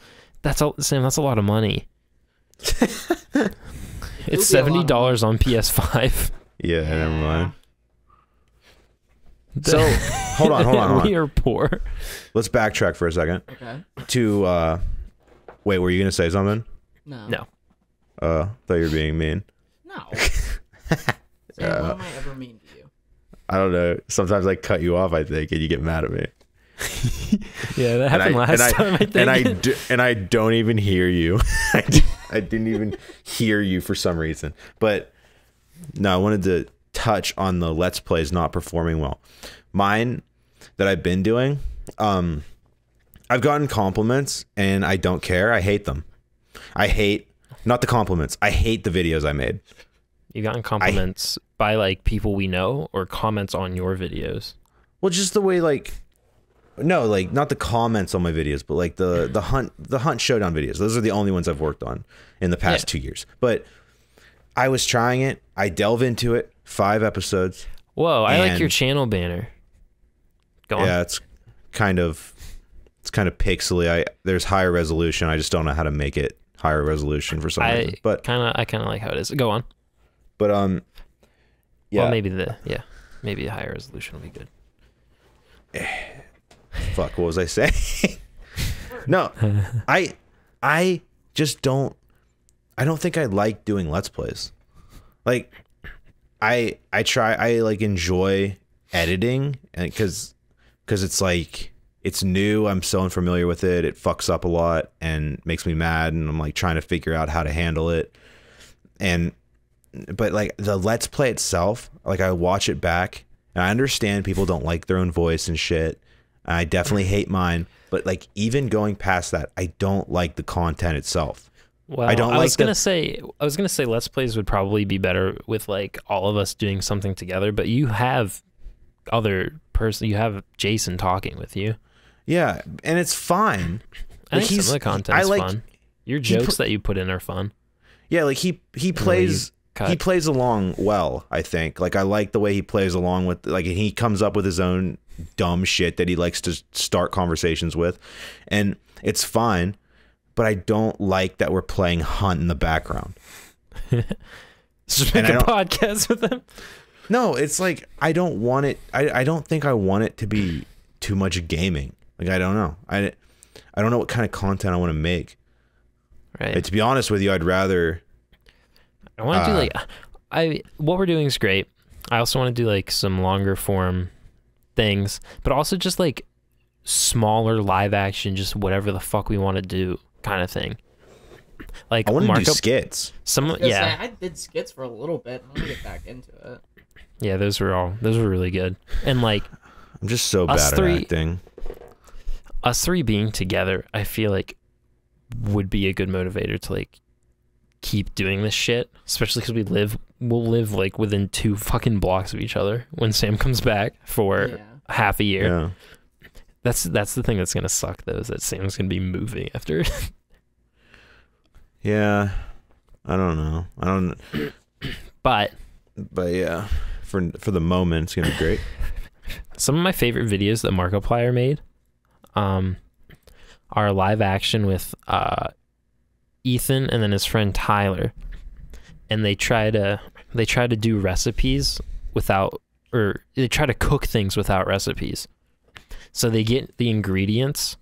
Sam, that's a lot of money. It's $70 on PS5. Yeah, never mind. So hold on. We are poor. Let's backtrack for a second. Okay. To wait, were you gonna say something? No. Thought you were being mean. No. Sam, what am I ever mean to you? I don't know. Sometimes I cut you off, I think, and you get mad at me. Yeah, that happened last time, I think. And I don't even hear you. I didn't even hear you for some reason. But no, I wanted to touch on the Let's Plays not performing well. Mine that I've been doing, I've gotten compliments and I don't care. I hate them. I hate, not the compliments. I hate the videos I made. You've gotten compliments by like people we know or comments on your videos? Well, just the way like, no, like not the comments on my videos, but like the hunt showdown videos. Those are the only ones I've worked on in the past 2 years. But I was trying it. I delve into it. 5 episodes. Whoa, I like your channel banner. Go on. Yeah, it's kind of pixely. There's higher resolution. I just don't know how to make it higher resolution for some reason. But I kind of like how it is. Go on. But yeah. Well, maybe the higher resolution will be good. Fuck, what was I saying? No, I just don't. I don't think I like doing Let's Plays. Like, I like enjoy editing, and because it's like it's new. I'm so unfamiliar with it. It fucks up a lot and makes me mad, and I'm like trying to figure out how to handle it. But like the Let's Play itself, like I watch it back, and I understand people don't like their own voice and shit. I definitely hate mine, but like even going past that, I don't like the content itself. Well, I was gonna say Let's Plays would probably be better with like all of us doing something together. But you have you have Jason talking with you. Yeah, and it's fine. I think some of the content is fun. Your jokes that you put in are fun. Yeah, like he plays along well. I think like I like the way he plays along with like he comes up with his own dumb shit that he likes to start conversations with, and it's fine. But I don't like that we're playing Hunt in the background. Just make a podcast with him. No, it's like I don't want it. I don't think I want it to be too much gaming. Like I don't know. I don't know what kind of content I want to make. Right. Like, to be honest with you, I'd rather. I want to do like what we're doing is great. I also want to do like some longer form things, but also just like smaller live action, just whatever the fuck we want to do kind of thing. Like I want to do skits. I did skits for a little bit. I'm gonna get back into it. Yeah, those were really good. And like I'm just so bad at acting. Us three being together, I feel like would be a good motivator to like keep doing this shit, especially because we'll live like within 2 fucking blocks of each other when Sam comes back for half a year. Yeah. That's the thing that's gonna suck though, is that Sam's gonna be moving after. Yeah, I don't know. But yeah, for the moment, it's gonna be great. some of my favorite videos that Markiplier made, are live action with Ethan and then his friend Tyler, and they try to do recipes without, or they try to cook things without recipes. So they get the ingredients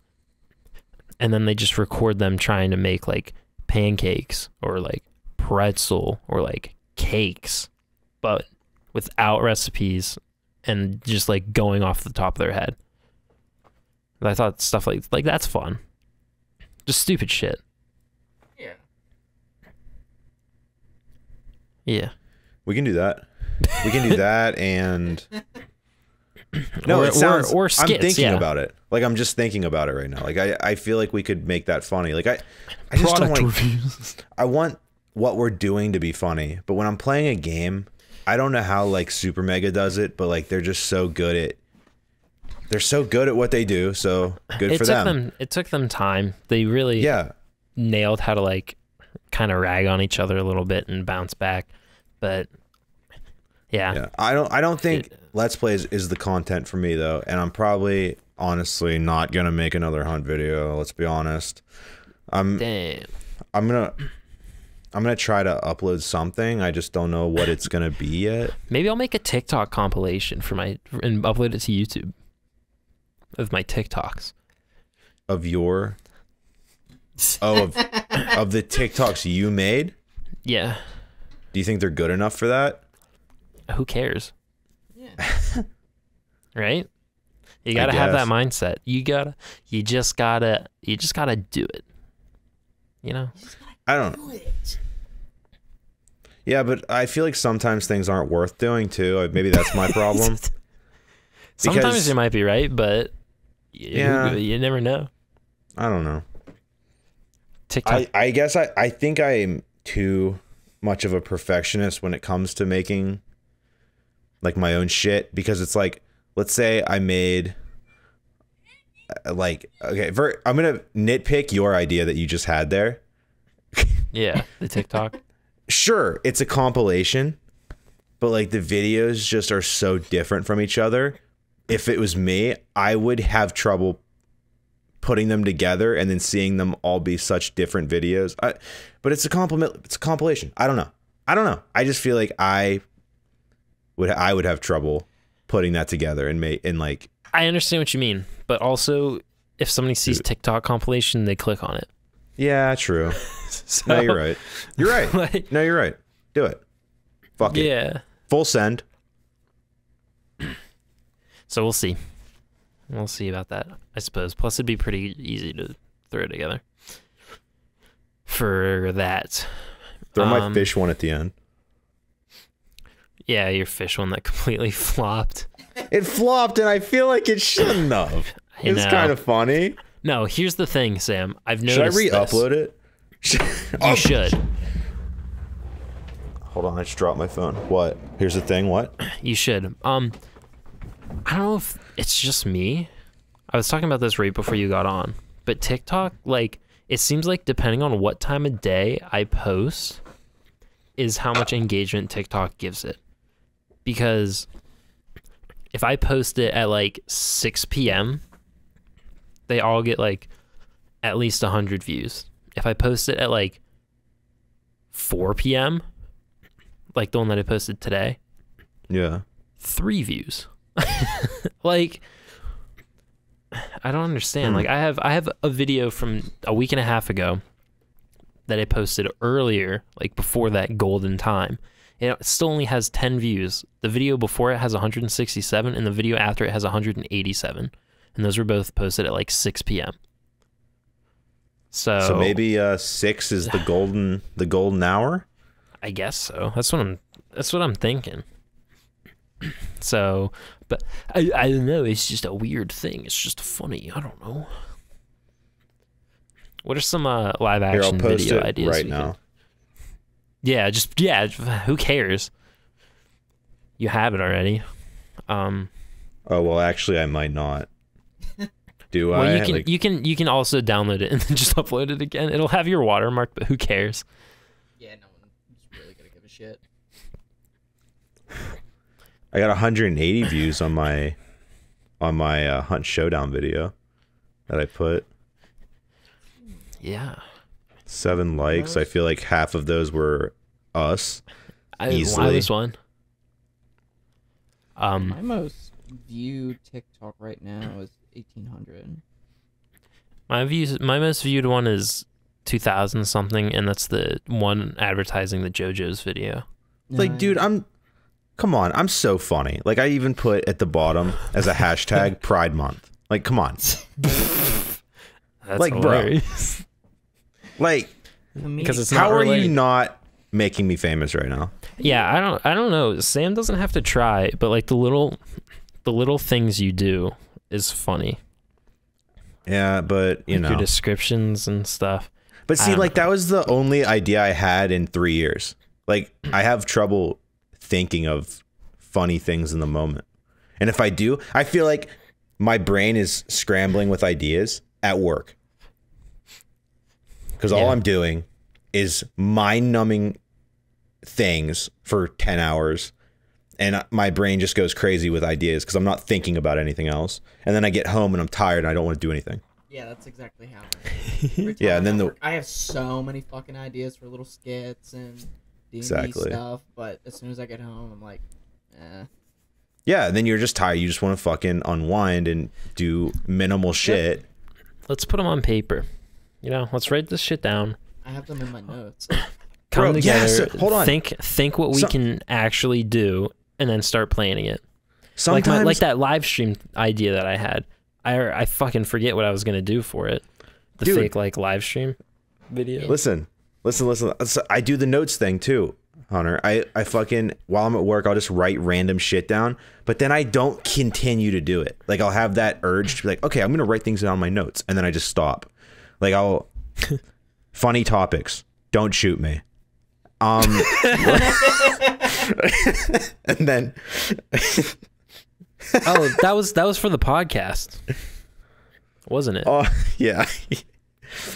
and then they just record them trying to make like pancakes or like pretzel or like cakes, but without recipes and just like going off the top of their head. I thought stuff like that's fun. Just stupid shit. Yeah. Yeah. We can do that. We can do that, and no, Or- it sounds. or skits, I'm thinking yeah. about it. Like I'm just thinking about it right now. Like I feel like we could make that funny. Like I just don't Product like. reviews. I want what we're doing to be funny, but when I'm playing a game, I don't know how like Super Mega does it, but like they're just so good at. They're so good at what they do. So good for them. It took them time. They really Yeah. nailed how to like kind of rag on each other a little bit and bounce back. But yeah. I don't think Let's Plays is the content for me though, and I'm probably honestly not gonna make another hunt video. Let's be honest. Damn. I'm gonna try to upload something. I just don't know what it's gonna be yet. Maybe I'll make a TikTok compilation and upload it to YouTube of my TikToks. Of your of the TikToks you made? Yeah. Do you think they're good enough for that? Who cares? Yeah. Right? You gotta have that guess. mindset. You just gotta do it. You know? I don't know. Yeah, but I feel like sometimes things aren't worth doing too. Maybe that's my problem. Sometimes Because- you might be right, but Yeah. you never know. I don't know. TikTok. I guess I think I'm too much of a perfectionist when it comes to making like my own shit, because it's like, let's say I made like, okay, I'm gonna nitpick your idea that you just had there. Yeah, the TikTok. Sure, it's a compilation, but like the videos just are so different from each other. If it was me, I would have trouble putting them together and then seeing them all be such different videos. But it's a compilation. I don't know. I just feel like I would have trouble putting that together and like. I understand what you mean, but also if somebody sees TikTok compilation, they click on it. Yeah, true. So, No, you're right. You're right. like- No, you're right. Do it. Fuck it. Yeah. Full send. So we'll see. We'll see about that, I suppose. Plus, it'd be pretty easy to throw together for that. Throw my fish one at the end. Yeah, your fish one that completely flopped. It flopped, and I feel like it shouldn't have. I It's know. kind of funny. No, here's the thing, Sam. I've Should I noticed re-upload it? You should. Hold on, I just dropped my phone. What? Here's the thing. What? You should. I don't know if it's just me. I was talking about this right before you got on, but TikTok, like, it seems like depending on what time of day I post is how much engagement TikTok gives it. Because if I post it at like 6 p.m., they all get like at least 100 views. If I post it at like 4 p.m., like the one that I posted today, Yeah. 3 views. Like, I don't understand. Like, I have a video from a week and a half ago that I posted earlier, like before that golden time. It still only has 10 views. The video before it has 167, and the video after it has 187. And those were both posted at like 6 p.m. So maybe 6 is the golden hour. I guess so. That's what I'm thinking. So, but I don't know. It's just a weird thing. It's just funny. I don't know. What are some live Here, I'll action post video it ideas? right we now. could- Yeah. Who cares? You have it already. Oh well, actually, I might not. Do Well, I? you can also download it and then just upload it again. It'll have your watermark, but who cares? Yeah, no one's really gonna give a shit. I got 180 views on my Hunt Showdown video that I put. Yeah. 7 likes. I feel like half of those were us. Easily. I was one. My most viewed TikTok right now is 1,800. My most viewed one is 2,000 something, and that's the one advertising the JoJo's video. Like, dude, come on, I'm so funny. Like, I even put at the bottom as a hashtag Pride Month. Like, come on. That's like, hilarious. bro. Like, Because it's how not are related. you not making me famous right now? Yeah, I don't know. Sam doesn't have to try, but like the little things you do is funny. Yeah, but you know, your descriptions and stuff. But see, like that was the only idea I had in 3 years. Like, I have trouble thinking of funny things in the moment. And if I do, I feel like my brain is scrambling with ideas at work. Because all I'm doing is mind-numbing things for 10 hours. And my brain just goes crazy with ideas because I'm not thinking about anything else. And then I get home and I'm tired and I don't want to do anything. Yeah, that's exactly how it is. Yeah, and then I have so many fucking ideas for little skits and D&D Exactly. stuff, but as soon as I get home, I'm like, eh. Yeah, and then you're just tired. You just want to fucking unwind and do minimal shit. Let's put them on paper. You know, let's write this shit down. I have them in my notes. Come Bro, together. yeah, so, hold on. Think what we can actually do, and then start planning it. Sometimes, Like that live stream idea that I had. I fucking forget what I was gonna do for it. The Dude. fake like live stream video. Listen. So I do the notes thing too, Hunter. I fucking, while I'm at work, I'll just write random shit down, but then I don't continue to do it. Like, I'll have that urge to be like, okay, I'm gonna write things down on my notes, and then I just stop. Like, I'll funny topics. Don't shoot me. And then Oh, that was for the podcast, wasn't it? oh yeah. It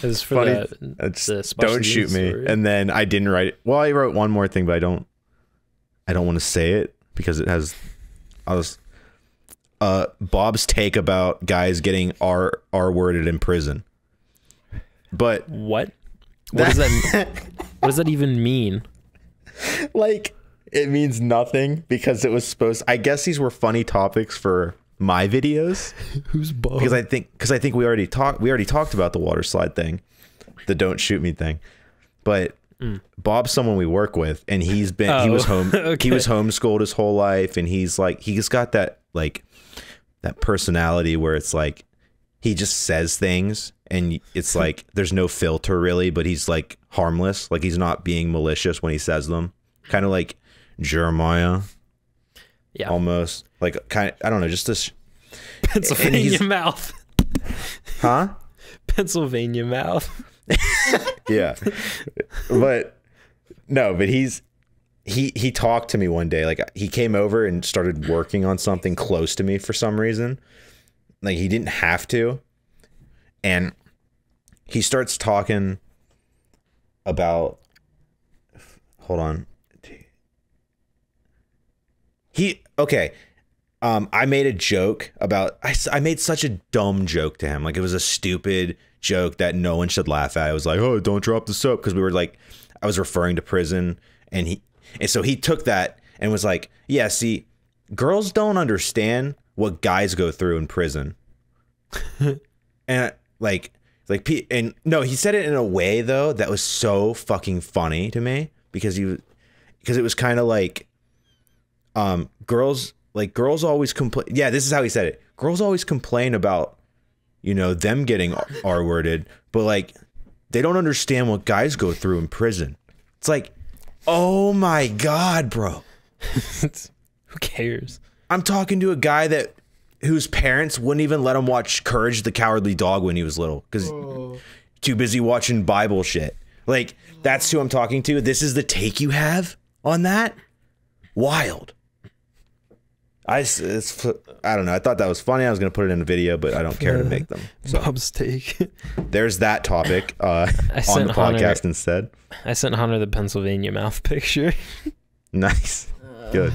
was for Funny. the special Don't shoot news me. story. And then I didn't write it. Well, I wrote one more thing, but I don't want to say it because it has Bob's take about guys getting R worded in prison. But What does that? What does that even mean? like, it means nothing because it was supposed, I guess these were funny topics for my videos. Who's Bob? Because I think we already talked about the water slide thing, the don't shoot me thing. But Bob's someone we work with, and he was homeschooled his whole life, and he's got that that personality where it's like he just says things and it's like there's no filter really, but he's like harmless, like he's not being malicious when he says them, kind of like Jeremiah. Yeah, almost like kind of, I don't know, just this Pennsylvania mouth. Huh? Pennsylvania mouth. Yeah. But he talked to me one day. Like, he came over and started working on something close to me for some reason. Like, he didn't have to. And he starts talking about, hold on. I made a joke about, I made such a dumb joke to him. Like, it was a stupid joke that no one should laugh at. I was like, oh, don't drop the soap. Because we were like, I was referring to prison. And so he took that and was like, yeah, see, girls don't understand what guys go through in prison. And and no, he said it in a way though that was so fucking funny to me because it was kind of like, girls always complain. Yeah, this is how he said it. Girls always complain about, them getting R-worded, but like, they don't understand what guys go through in prison. It's like, oh my God, bro. Who cares? I'm talking to a guy whose parents wouldn't even let him watch Courage the Cowardly Dog when he was little because too busy watching Bible shit. Like, that's who I'm talking to. This is the take you have on that? Wild. I don't know. I thought that was funny. I was gonna put it in a video, but I don't care to make them. So Bob's take. there's that topic on the podcast instead. I sent Hunter the Pennsylvania mouth picture. Nice, good.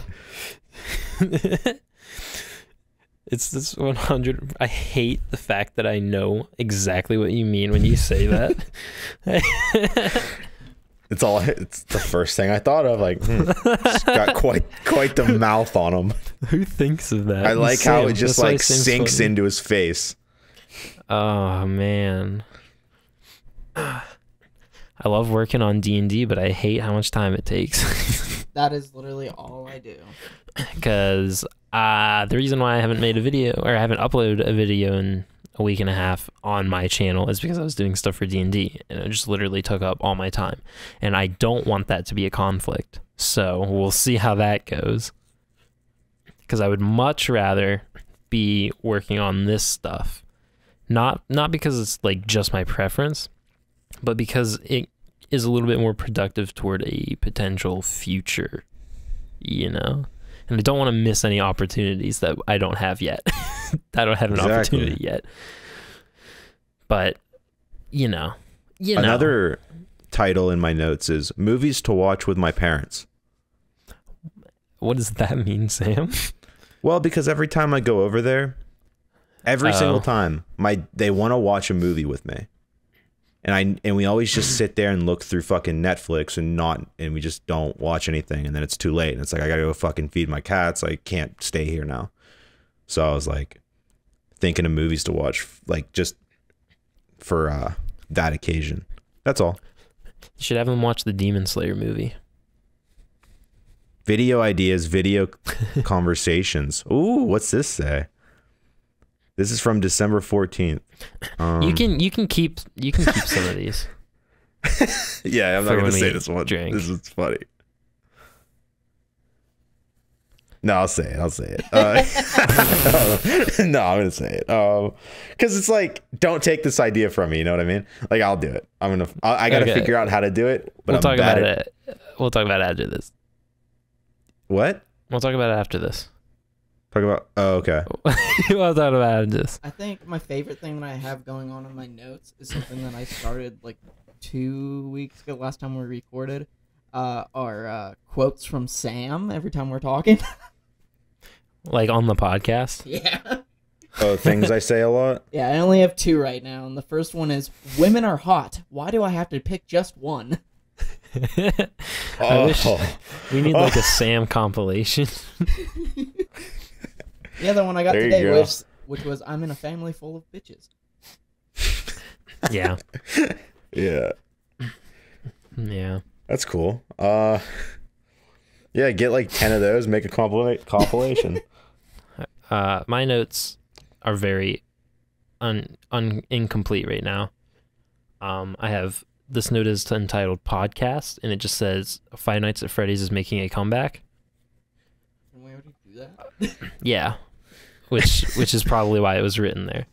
It's this 100. I hate the fact that I know exactly what you mean when you say that. It's the first thing I thought of. Like, it's got quite the mouth on him. Who thinks of that? I like how it just like sinks into his face. Oh man, I love working on D&D, but I hate how much time it takes. That is literally all I do. Because the reason why I haven't made a video, or I haven't uploaded a video in a week and a half on my channel, is because I was doing stuff for D&D, and it just literally took up all my time. And I don't want that to be a conflict. So we'll see how that goes. Because I would much rather be working on this stuff. Not because it's like just my preference, but because it is a little bit more productive toward a potential future, you know? And I don't want to miss any opportunities that I don't have yet. I don't have an opportunity yet. But, you know. Another title in my notes is Movies to Watch with My Parents. What does that mean, Sam? Well, because every time I go over there, every single time, they want to watch a movie with me. And we always just sit there and look through fucking Netflix and we just don't watch anything, and then it's too late and it's like I gotta go fucking feed my cats. I can't stay here now. So I was like thinking of movies to watch, like just for that occasion. That's all. You should have them watch the Demon Slayer movie. Video ideas, video conversations. Ooh, what's this say? This is from December 14th. You can keep some of these. Yeah, I'm not going to say this one. Drink. This is funny. No, I'll say it. No, I'm going to say it. Because it's like, don't take this idea from me. You know what I mean? Like, I'll do it. I got to figure out how to do it. But we'll talk about it. We'll talk about it after this. What? We'll talk about it after this. Talk about. Oh, okay. We'll talk about this. I think my favorite thing that I have going on in my notes is something that I started like 2 weeks ago, last time we recorded. Are quotes from Sam every time we're talking. Like on the podcast? Yeah. Oh, things I say a lot? Yeah, I only have 2 right now, and the first one is, women are hot. Why do I have to pick just one? I wish we need like a Sam compilation. The other one I got today which was, I'm in a family full of bitches. Yeah. Yeah. Yeah. That's cool. Yeah, get like 10 of those, make a compilation. My notes are very incomplete right now. I have this note is entitled Podcast, and it just says Five Nights at Freddy's is making a comeback. Can we already do that? Yeah. Which is probably why it was written there.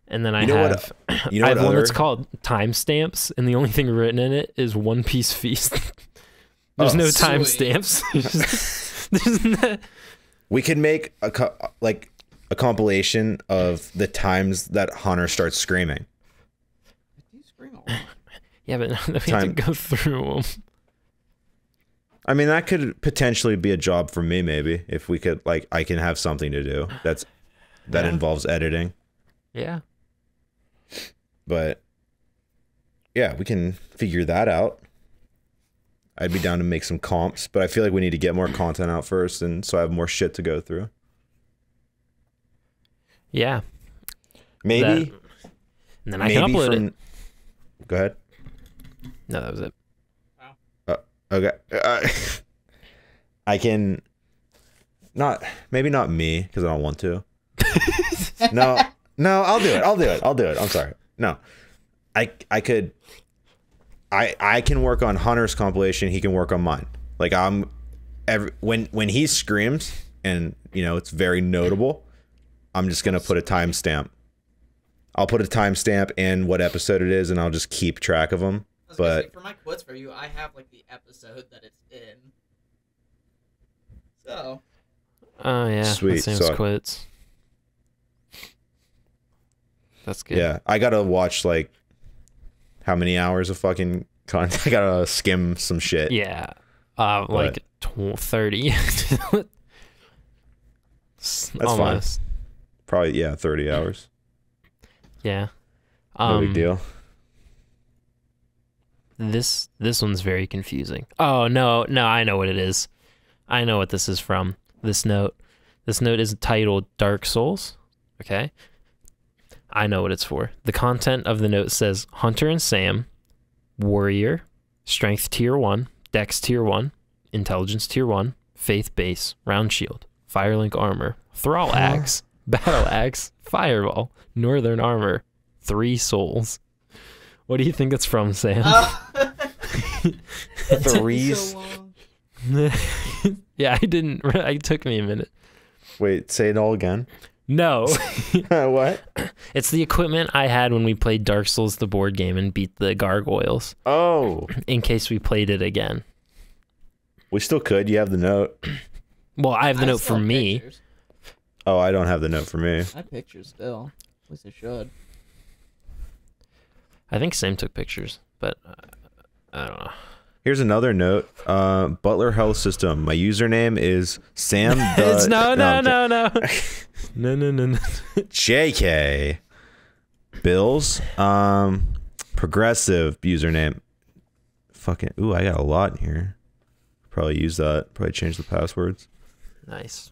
And then I have one that's called Timestamps, and the only thing written in it is One Piece Feast. There's no timestamps. We could make a compilation of the times that Hunter starts screaming. Do you scream a lot? Yeah, but we have to go through them. I mean, that could potentially be a job for me, maybe, if we could, like, I can have something to do that involves editing. Yeah. But yeah, we can figure that out. I'd be down to make some comps, but I feel like we need to get more content out first, and so I have more shit to go through. Yeah. Maybe. And then I can upload it. Go ahead. No, that was it. Okay. I can maybe not me, because I don't want to. No, I'll do it. I'm sorry. No, I can work on Hunter's compilation. He can work on mine. Like when he screams and it's very notable, I'm just going to put a timestamp. I'll put a timestamp in what episode it is, and I'll just keep track of them. But for my quotes for you, I have like the episode that it's in. So Oh yeah, Sweet. that seems So quotes. That's good. yeah, I gotta watch like how many hours of fucking content. I gotta skim some shit. Yeah. Like 30. That's fine. Probably, yeah, 30 hours. Yeah. No big deal. This one's very confusing. Oh no, I know what it is. I know what this is from. This note. This note is titled Dark Souls. Okay. I know what it's for. The content of the note says Hunter and Sam, Warrior, Strength Tier 1, Dex Tier 1, Intelligence Tier 1, Faith Base, Round Shield, Firelink Armor, Thrall Axe, Battle Axe, Fireball, Northern Armor, 3 souls. What do you think it's from, Sam? 3. So long. Yeah, it took me a minute. Wait, say it all again. No. What? It's the equipment I had when we played Dark Souls, the board game, and beat the gargoyles. Oh. In case we played it again. We still could. You have the note. Well, I have the note still for have me. pictures. Oh, I don't have the note for me. I have pictures still. At least I should. I think Sam took pictures, but I don't know. Here's another note. Butler Health System. My username is Sam. It's no. No. JK. Bills. Progressive username. Fucking. Ooh, I got a lot in here. Probably use that. Probably change the passwords. Nice.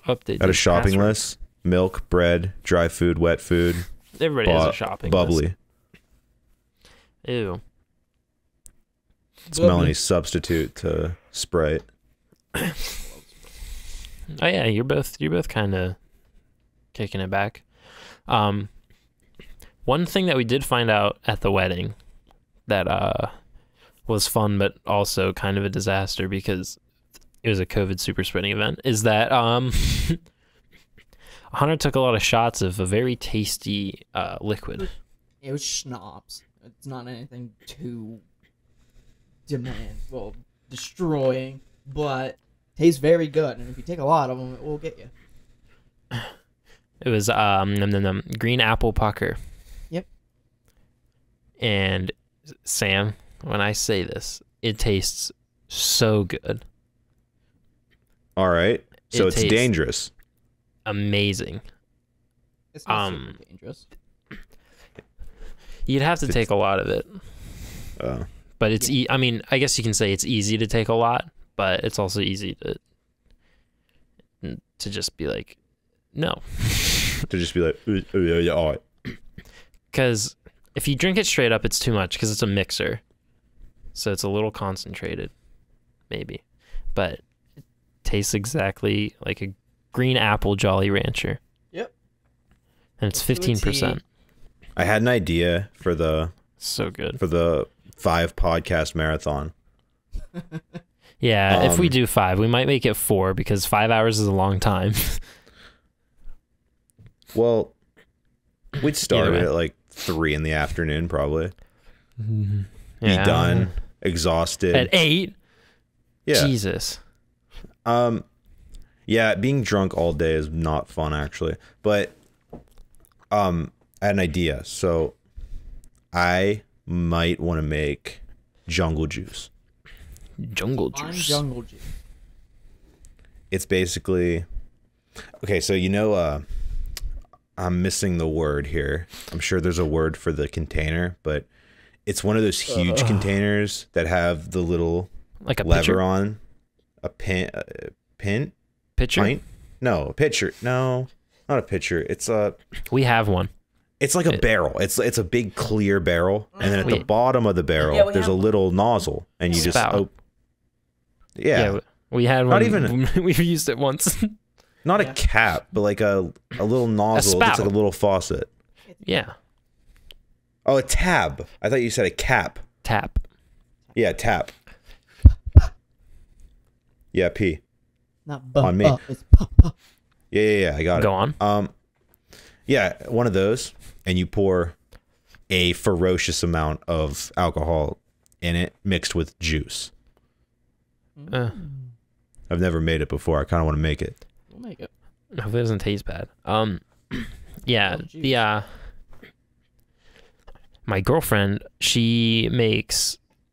Update. Got a these shopping passwords. list. Milk, bread, dry food, wet food. Everybody has a shopping bubbly. list. Ew. It's Melanie's substitute to Sprite. Oh yeah, you're both kind of kicking it back. One thing that we did find out at the wedding that was fun but also kind of a disaster because it was a COVID super spreading event is that Hunter took a lot of shots of a very tasty liquid. It was schnapps. It's not anything too destroying, but tastes very good. And if you take a lot of them, it will get you. It was green apple pucker. Yep. And Sam, when I say this, it tastes so good. All right. So It it's tastes- dangerous. Amazing. It's not super dangerous. You'd have to take a lot of it. But it's I mean, I guess you can say it's easy to take a lot, but it's also easy to just be like, no. To just be like, yeah, all right. Because if you drink it straight up, it's too much because it's a mixer. So it's a little concentrated, maybe. But it tastes exactly like a green apple Jolly Rancher. Yep. And it's 15%. I had an idea for the So good. 5 podcast marathon. Yeah, if we do 5, we might make it 4 because 5 hours is a long time. Well, we'd start Either way. at like 3 in the afternoon, probably. Yeah. Be done, exhausted. At 8? Yeah. Jesus. Yeah, being drunk all day is not fun actually. But I had an idea. So I might want to make jungle juice. Jungle I'm juice. jungle juice. It's basically okay, so I'm missing the word here. I'm sure there's a word for the container, but it's one of those huge containers that have the little Like a lever pitcher? on a pin. Pitcher? Pint? No, a pitcher. No, not a pitcher. It's We have one. It's like a barrel. It's a big clear barrel, and then at the Wait. bottom of the barrel, Yeah, we there's a have one. little nozzle, and you Spout. just yeah, We had Not one. even- We've used it once. not Yeah. a cap, but like a little nozzle. It looks spout. like a little faucet. Yeah. Oh, a tab. I thought you said a cap. Tap. Yeah, tap. Yeah, P. Not On me. It's pa. Yeah. I got Go it. on. Yeah, one of those, and you pour a ferocious amount of alcohol in it, mixed with juice. Uh, I've never made it before. I kind of want to make it. We'll make it. Hopefully it doesn't taste bad. Yeah, Oh, geez. my girlfriend, she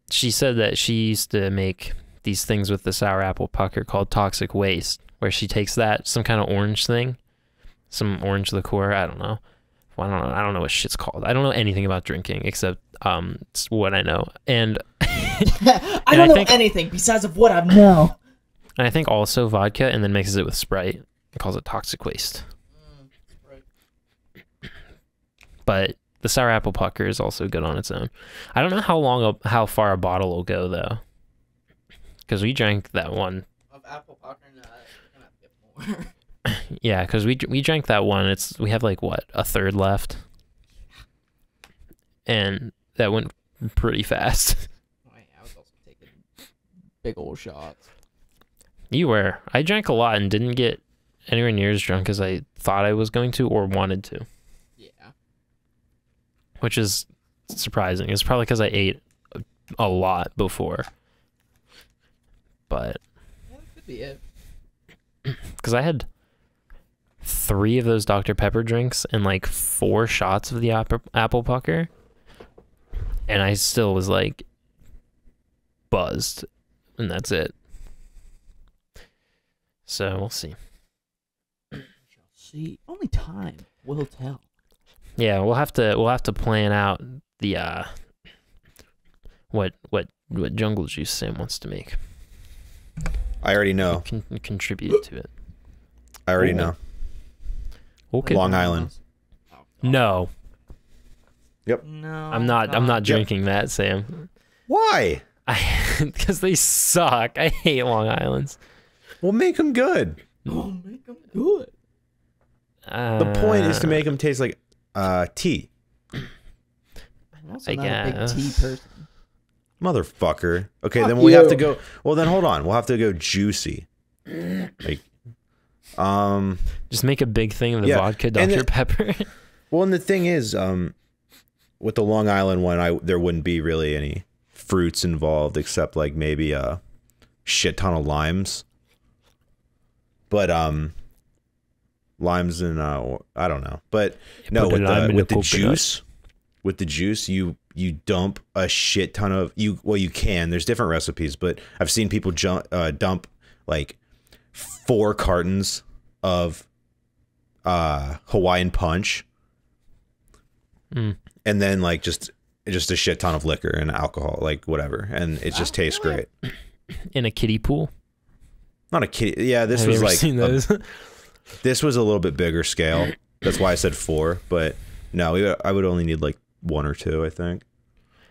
said that she used to make these things with the sour apple pucker called toxic waste, where she takes some kind of orange thing, some orange liqueur, I don't know. Well, I don't know what shit's called. I don't know anything about drinking except it's what I know. And I don't know anything besides of what I know. And I think also vodka, and then mixes it with Sprite and calls it toxic waste. Right. But the sour apple pucker is also good on its own. I don't know how far a bottle will go though, because we drank that one. Of apple pucker, no, I'm gonna have to get more. Yeah, because we drank that one. We have like what, a third left, and that went pretty fast. Oh, yeah, I was also taking big old shots. You were. I drank a lot and didn't get anywhere near as drunk as I thought I was going to or wanted to. Yeah. Which is surprising. It's probably because I ate a lot before. But Yeah, that could be it. because I had 3 of those Dr. Pepper drinks and like 4 shots of the apple pucker, and I still was like buzzed, and that's it. So we'll see. See, only time will tell. Yeah, we'll have to plan out the what jungle juice Sam wants to make. I already know. Contribute to it. I already know. Okay. Long Island. No, No, I'm not drinking that, Sam. Why? Because they suck. I hate Long Islands. We'll make them good. Oh, make them good. The point is to make them taste like tea. I'm also I not a big tea guess. person. Motherfucker. Okay, Fuck then we have to you. go. Well, then hold on. We'll have to go juicy. Like, Just make a big thing of the Yeah, vodka and Dr. Pepper. well, and the thing is, with the Long Island one, there wouldn't be really any fruits involved except like maybe a shit ton of limes. But limes and I don't know. But no, put a lime in with the the coconut. juice, you dump a shit ton of you. Well, you can. There's different recipes, but I've seen people dump like 4 cartons of Hawaiian punch, and then like just a shit ton of liquor and alcohol, like whatever, and it just tastes great. In a kiddie pool. Not a kid. Yeah, this Have you was ever like seen those? this was a little bit bigger scale. That's why I said 4. But no, I would only need like 1 or 2, I think.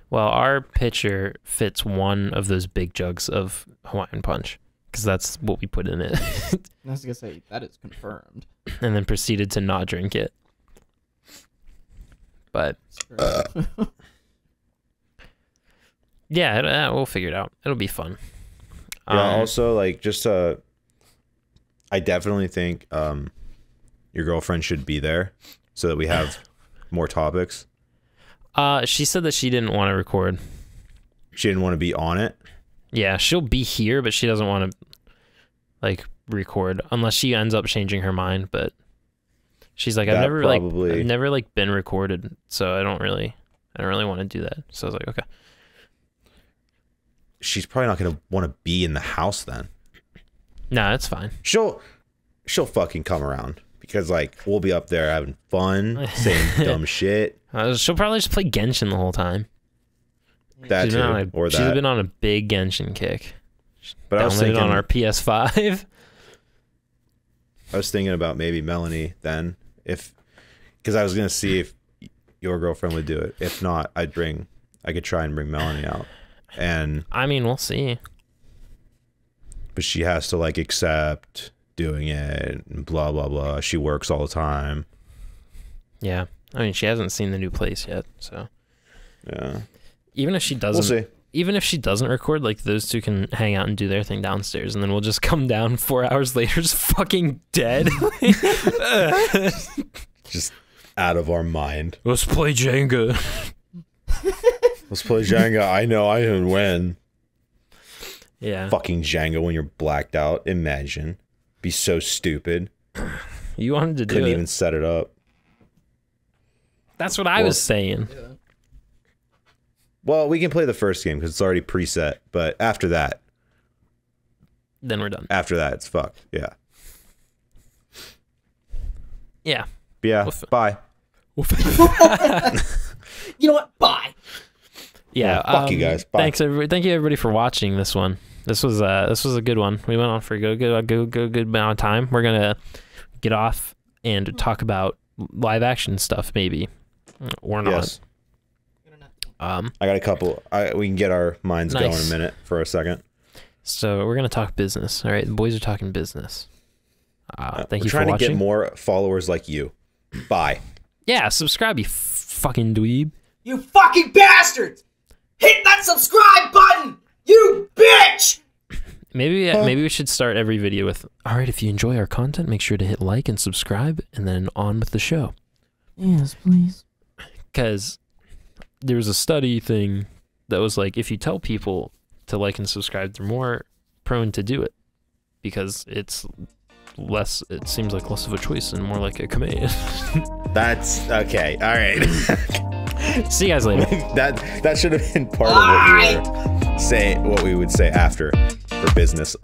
Well, our pitcher fits one of those big jugs of Hawaiian punch because that's what we put in it, I was gonna say that is confirmed. and then proceeded to not drink it. But yeah, we'll figure it out. It'll be fun. Yeah. Also, like, just I definitely think your girlfriend should be there so that we have more topics. She said that she didn't want to record. She didn't want to be on it. Yeah, she'll be here, but she doesn't want to like record unless she ends up changing her mind. But she's like, I've never like been recorded, so I don't really want to do that. So I was like, okay. She's probably not gonna want to be in the house then. No, that's fine. She'll fucking come around because like we'll be up there having fun, saying dumb shit. She'll probably just play Genshin the whole time. That She's too, she's been on a big Genshin kick. But I was Downloaded thinking on our PS5. I was thinking about maybe Melanie then, because I was gonna see if your girlfriend would do it. If not, I could try and bring Melanie out, and I mean, we'll see. but she has to like accept doing it and blah blah blah. She works all the time. Yeah, I mean, she hasn't seen the new place yet, so Yeah, even if she we'll doesn't, see. even if she doesn't record, like those two can hang out and do their thing downstairs, and then we'll just come down 4 hours later, just fucking dead. Just out of our mind. Let's play Jenga. Let's play Jenga. I know I can win. Yeah. Fucking Django when you're blacked out. Imagine. Be so stupid. You wanted to do Couldn't it. even set it up. That's what I was saying. Well, we can play the first game because it's already preset. But after that, Then we're done. it's fucked. Yeah. Yeah. Yeah. Bye. You know what? Bye. Yeah. Fuck you guys. Bye. Thanks everybody. Thank you everybody for watching this one. This was a good one. We went on for a good amount of time. We're gonna get off and talk about live action stuff, maybe or not. Yes. I got a couple. We can get our minds going in a minute for a second. So we're gonna talk business. All right, the boys are talking business. Thank you for watching. We're trying to get more followers like you. Bye. Yeah, subscribe, you fucking dweeb. You fucking bastards! Hit that subscribe button! You bitch! Maybe we should start every video with, all right, if you enjoy our content, make sure to hit like and subscribe, and then on with the show. Yes, please. Because there was a study thing that was like, if you tell people to like and subscribe, they're more prone to do it because it seems like less of a choice and more like a command. That's okay. All right. See you guys later. that should have been part of what we would say after for business.